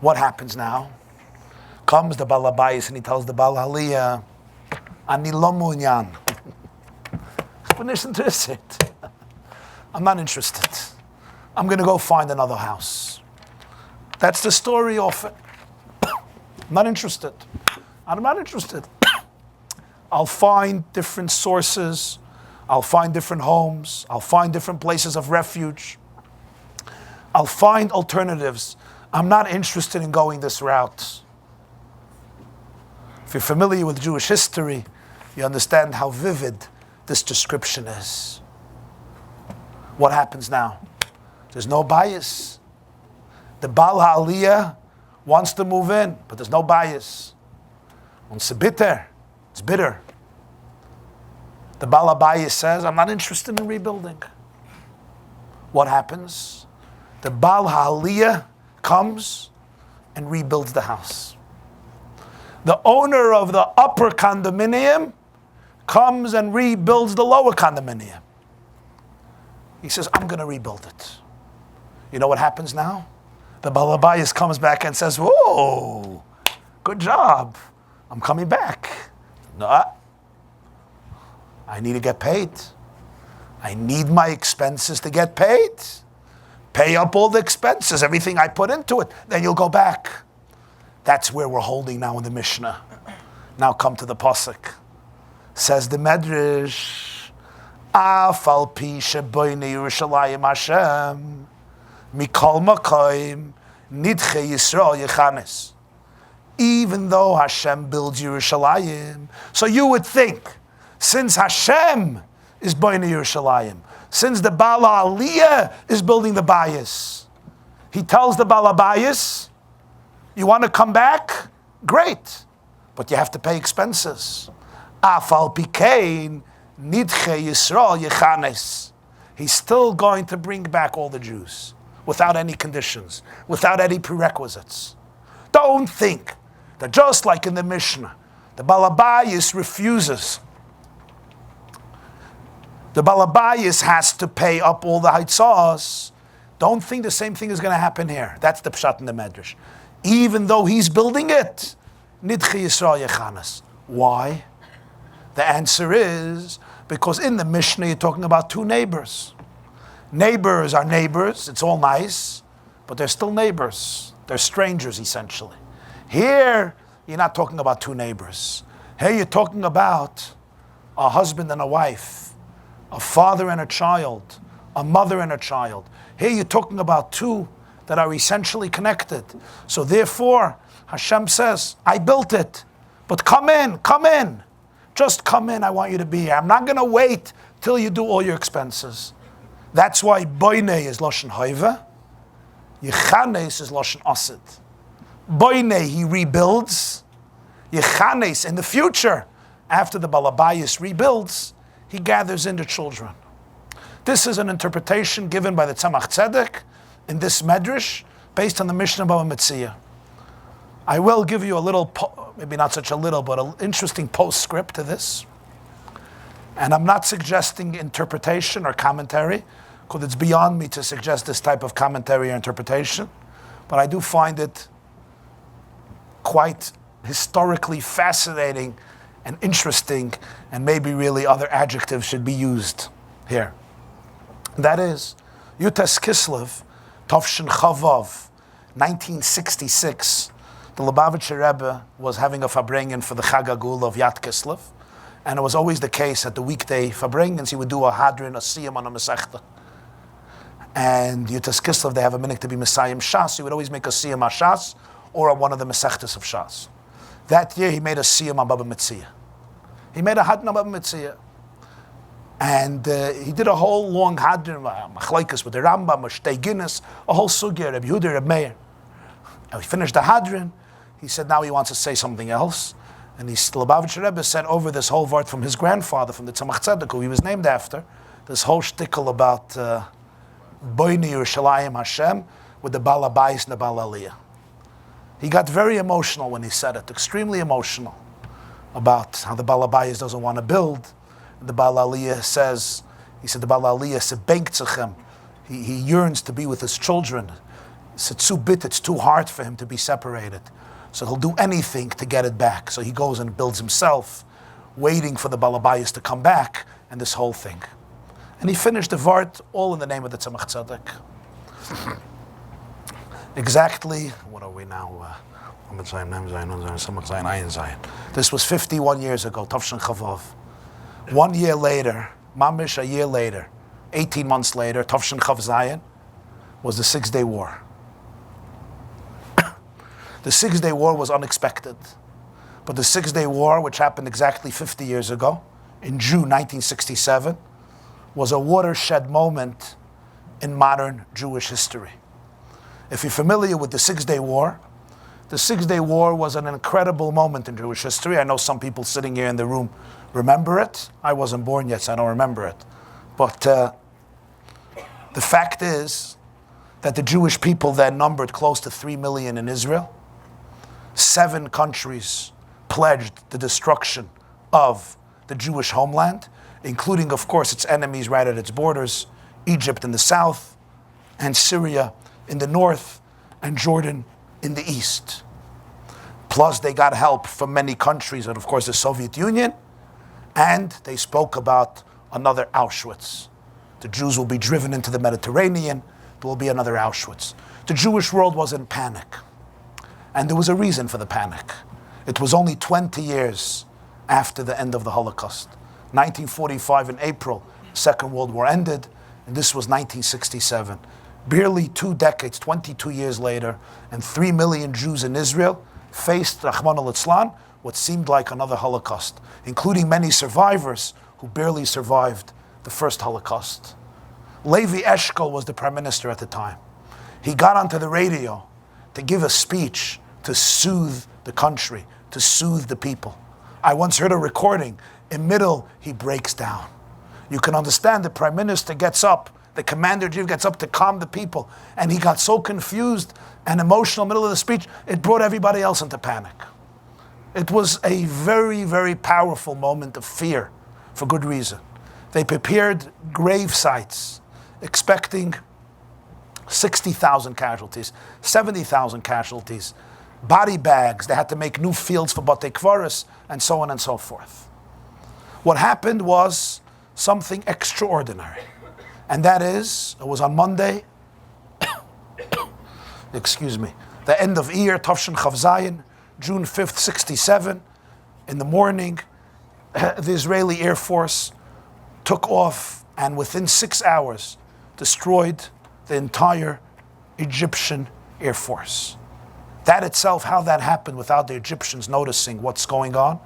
S2: What happens now? Comes the Baal HaBayis and he tells the Baal HaAliyah, Ani lo munyan. I'm not interested. I'm going to go find another house. That's the story of it. I'm not interested. I'm not interested. I'll find different sources. I'll find different homes. I'll find different places of refuge. I'll find alternatives. I'm not interested in going this route. If you're familiar with Jewish history, you understand how vivid this description is. What happens now? There's no bias. The Baal HaAliyah wants to move in, but there's no bias. It's bitter. It's bitter. The Baal HaBayis says, I'm not interested in rebuilding. What happens? The Baal HaAliyah comes and rebuilds the house. The owner of the upper condominium comes and rebuilds the lower condominium. He says, I'm going to rebuild it. You know what happens now? The Baal HaBayis comes back and says, whoa, good job. I'm coming back. No, I need to get paid. I need my expenses to get paid. Pay up all the expenses, everything I put into it. Then you'll go back. That's where we're holding now in the Mishnah. Now come to the Pasuk. Says the Medrash, Afal pi sheboine Yerushalayim Hashem, mikol makoim, nidche Yisrael yechanes. Even though Hashem builds Yerushalayim, so you would think, since Hashem is boine Yerushalayim, since the Baal HaAliyah is building the bias, he tells the Baal HaBayis, you want to come back? Great. But you have to pay expenses. Afal pikein nidche Yisrael yechanes. He's still going to bring back all the Jews without any conditions, without any prerequisites. Don't think that just like in the Mishnah, the Baal HaBayis refuses. The Baal HaBayis has to pay up all the haitzahs. Don't think the same thing is going to happen here. That's the pshat in the Medrash. Even though he's building it, nidche Yisrael yechanes. Why? The answer is because in the Mishnah you're talking about two neighbors. Neighbors are neighbors. It's all nice, but they're still neighbors. They're strangers essentially. Here you're not talking about two neighbors. Here you're talking about a husband and a wife, a father and a child, a mother and a child. Here you're talking about two that are essentially connected. So therefore, Hashem says, I built it, but come in. Just come in, I want you to be here. I'm not going to wait till you do all your expenses. That's why boine is Lashon Hoiva, Yechanes is Lashon Asid. Boine, he rebuilds. Yechanes, in the future, after the Baal HaBayis rebuilds, he gathers in the children. This is an interpretation given by the Tzemach Tzedek in this Medrash, based on the Mishnah Bava Metzia. I will give you a little, maybe not such a little, but an interesting postscript to this. And I'm not suggesting interpretation or commentary, because it's beyond me to suggest this type of commentary or interpretation. But I do find it quite historically fascinating and interesting, and maybe really other adjectives should be used here. That is, Yutes Kislev, Tovshin Chavav, 1966, the Lubavitcher Rebbe was having a Farbrengen for the Chag HaGeula of Yat Kislev, and it was always the case at the weekday Farbrengens, he would do a Hadrin, a Siyam on a Masechta. And Yutes Kislev, they have a minute to be Messiah Shas, he would always make a Siyam Shas, or on one of the Masechtas of Shas. That year he made a Siyam on Baba Metzia. He made a Hadrin on Baba Metzia. And he did a whole long Hadrin, Machlaikas with the Rambam, Shtei Guinness, a whole Sugya, Rabbi Yehuda, Rabbi Meir. And he finished the Hadrin. He said now he wants to say something else. And the Lubavitcher Rebbe said over this whole vart from his grandfather, from the Tzemach Tzedek, who he was named after, this whole shtickle about Boine Yerushalayim Hashem with the Baal HaBayis and the Baal HaAliyah. He got very emotional when he said it, extremely emotional, about how the Baal HaBayis doesn't want to build. The Baal HaAliyah says, he said the Baal HaAliyah said, he yearns to be with his children. It's too hard for him to be separated. So he'll do anything to get it back. So he goes and builds himself, waiting for the Baal HaBayis to come back, and this whole thing. And he finished the Vart all in the name of the Tzemach Tzedek. Exactly, what are we now? This was 51 years ago, Tavshin Chavav. 1 year later, mamish a year later, 18 months later, Tovshin Chav Zayin, was the 6-Day War. The 6-Day War was unexpected. But the 6-Day War, which happened exactly 50 years ago, in June 1967, was a watershed moment in modern Jewish history. If you're familiar with the 6-Day War, the 6-Day War was an incredible moment in Jewish history. I know some people sitting here in the room remember it. I wasn't born yet, so I don't remember it. But the fact is that the Jewish people then numbered close to 3 million in Israel. 7 countries pledged the destruction of the Jewish homeland, including, of course, its enemies right at its borders, Egypt in the south, and Syria in the north, and Jordan in the east. Plus, they got help from many countries, and of course the Soviet Union, and they spoke about another Auschwitz. The Jews will be driven into the Mediterranean, there will be another Auschwitz. The Jewish world was in panic, and there was a reason for the panic. It was only 20 years after the end of the Holocaust. 1945 in April, the Second World War ended, and this was 1967. Barely 2 decades, 22 years later, and 3 million Jews in Israel faced, Rahman al-Islam, what seemed like another Holocaust, including many survivors who barely survived the first Holocaust. Levi Eshkol was the prime minister at the time. He got onto the radio to give a speech to soothe the country, to soothe the people. I once heard a recording. In middle, he breaks down. You can understand the prime minister gets up, the commander-in-chief gets up to calm the people, and he got so confused and emotional in the middle of the speech, it brought everybody else into panic. It was a very, very powerful moment of fear, for good reason. They prepared grave sites, expecting 60,000 casualties, 70,000 casualties, body bags. They had to make new fields for Batei Kvaris, and so on and so forth. What happened was something extraordinary. And that is, it was on Monday, excuse me, the end of year, Tovshin Chav Zayin, June 5th, 67, in the morning, the Israeli Air Force took off and within 6 hours destroyed the entire Egyptian Air Force. That itself, how that happened without the Egyptians noticing what's going on,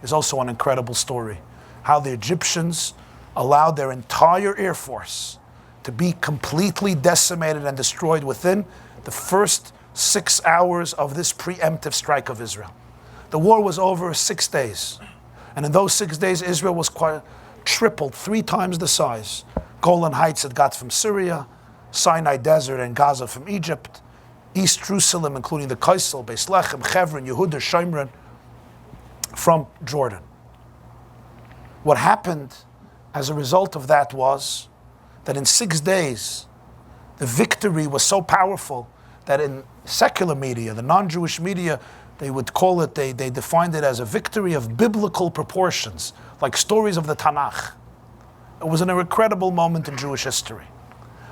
S2: is also an incredible story. How the Egyptians allowed their entire Air Force to be completely decimated and destroyed within the first 6 hours of this preemptive strike of Israel. The war was over 6 days. And in those 6 days, Israel was tripled, 3 times the size. Golan Heights it got from Syria, Sinai Desert and Gaza from Egypt, East Jerusalem, including the Kaisel, Beis Lechem, Hebron, Yehuda, Shomron, from Jordan. What happened as a result of that was that in 6 days, the victory was so powerful that in secular media, the non-Jewish media, they would call it, they defined it as a victory of biblical proportions, like stories of the Tanakh. It was an incredible moment in Jewish history.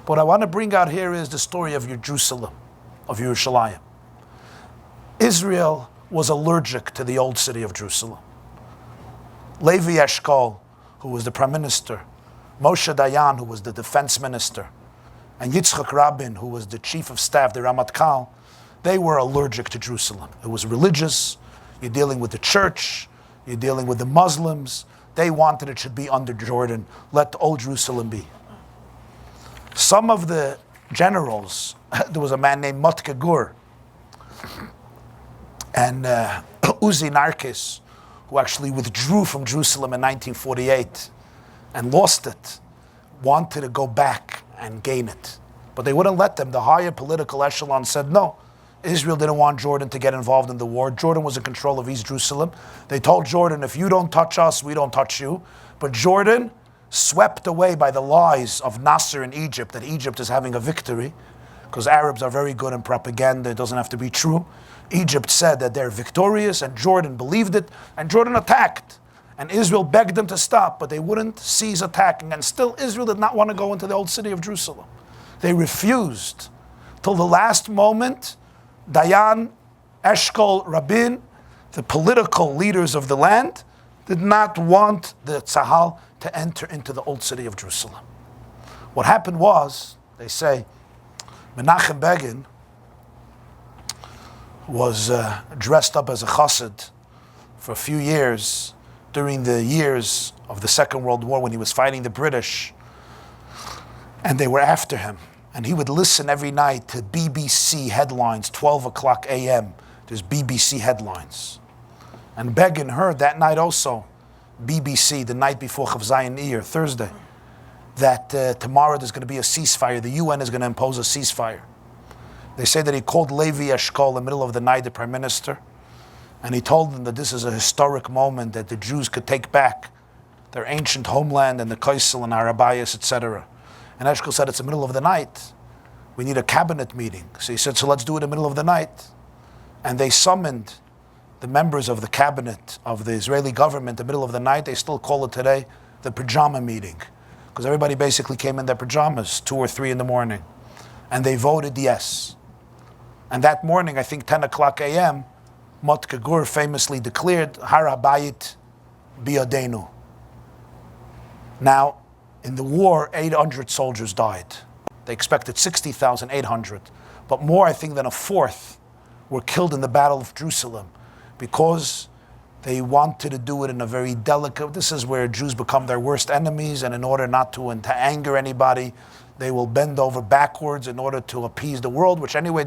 S2: What I want to bring out here is the story of Jerusalem, of Yerushalayim. Israel was allergic to the old city of Jerusalem. Levi Eshkol, who was the prime minister, Moshe Dayan, who was the defense minister, and Yitzchak Rabin, who was the chief of staff, the Ramatkal, they were allergic to Jerusalem. It was religious. You're dealing with the church. You're dealing with the Muslims. They wanted it should be under Jordan. Let the old Jerusalem be. Some of the generals, there was a man named Motke Gur and Uzi Narkis, who actually withdrew from Jerusalem in 1948 and lost it, wanted to go back and gain it. But they wouldn't let them. The higher political echelon said no. Israel didn't want Jordan to get involved in the war. Jordan was in control of East Jerusalem. They told Jordan, if you don't touch us, we don't touch you. But Jordan, swept away by the lies of Nasser in Egypt, that Egypt is having a victory, because Arabs are very good in propaganda, it doesn't have to be true. Egypt said that they're victorious, and Jordan believed it, and Jordan attacked. And Israel begged them to stop, but they wouldn't cease attacking. And still Israel did not want to go into the old city of Jerusalem. They refused. Till the last moment, Dayan, Eshkol, Rabin, the political leaders of the land, did not want the Tzahal to enter into the old city of Jerusalem. What happened was, they say, Menachem Begin was dressed up as a chassid for a few years during the years of the Second World War when he was fighting the British, and they were after him. And he would listen every night to BBC headlines, 12 o'clock a.m. There's BBC headlines. And Begin heard that night also, BBC, the night before Chav Zayin Iyar, Thursday, that tomorrow there's going to be a ceasefire. The UN is going to impose a ceasefire. They say that he called Levi Eshkol in the middle of the night, the prime minister, and he told them that this is a historic moment that the Jews could take back their ancient homeland and the Kaisel and Arabayas, etc. And Eshkol said, it's the middle of the night. We need a cabinet meeting. So he said, so let's do it in the middle of the night. And they summoned the members of the cabinet of the Israeli government in the middle of the night. They still call it today the pajama meeting, because everybody basically came in their pajamas, 2 or 3 in the morning. And they voted yes. And that morning, I think 10 o'clock a.m., Motke Gur famously declared, Har HaBayit Biyadenu. Now, in the war, 800 soldiers died. They expected 60,800. But more, I think, than a fourth were killed in the Battle of Jerusalem because they wanted to do it in a very delicate... This is where Jews become their worst enemies, and in order not to anger anybody, they will bend over backwards in order to appease the world, which anyway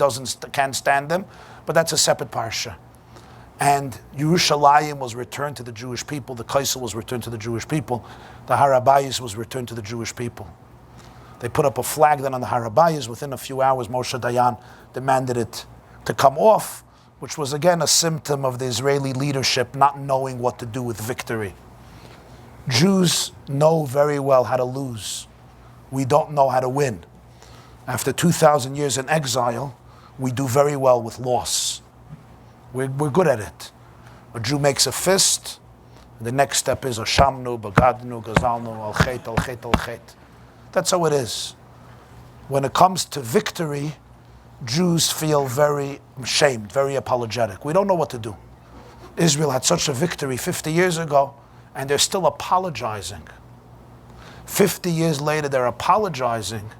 S2: can't stand them. But that's a separate parsha. And Yerushalayim was returned to the Jewish people. The Kaisel was returned to the Jewish people. The Har HaBayis was returned to the Jewish people. They put up a flag then on the Har HaBayis. Within a few hours, Moshe Dayan demanded it to come off, which was again a symptom of the Israeli leadership not knowing what to do with victory. Jews know very well how to lose. We don't know how to win. After 2,000 years in exile, we do very well with loss. We're good at it. A Jew makes a fist, and the next step is Oshamnu, Bagadnu, Gazalnu, Al Chet, Al Chet, Al Chet. That's how it is. When it comes to victory, Jews feel very ashamed, very apologetic. We don't know what to do. Israel had such a victory 50 years ago, and they're still apologizing. 50 years later, they're apologizing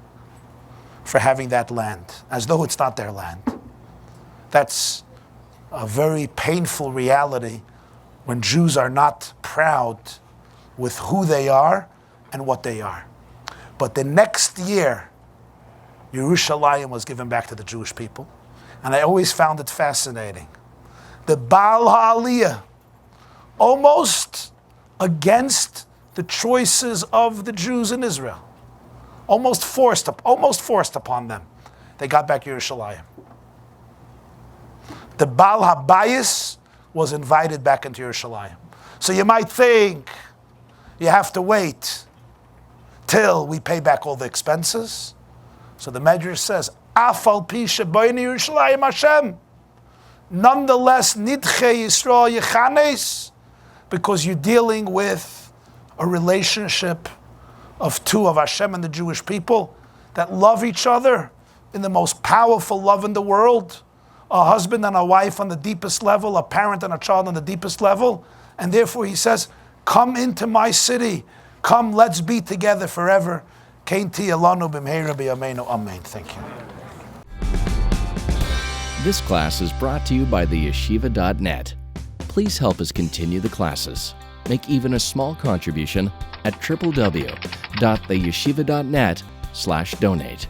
S2: for having that land, as though it's not their land. That's a very painful reality when Jews are not proud with who they are and what they are. But the next year, Yerushalayim was given back to the Jewish people. And I always found it fascinating. The Baal HaAliyah, almost against the choices of the Jews in Israel, almost forced upon them, they got back Yerushalayim. The Baal HaBayis was invited back into Yerushalayim. So you might think you have to wait till we pay back all the expenses. So the Medrash says, Afal pi shebayni Yerushalayim Hashem. Nonetheless, Nidche Yisrael Yechanes, because you're dealing with a relationship of two, of Hashem and the Jewish people, that love each other in the most powerful love in the world, a husband and a wife on the deepest level, a parent and a child on the deepest level, and therefore he says, come into my city, come, let's be together forever. Thank you.
S1: This class is brought to you by theyeshiva.net. Please help us continue the classes. Make even a small contribution at www.theyeshiva.net/donate.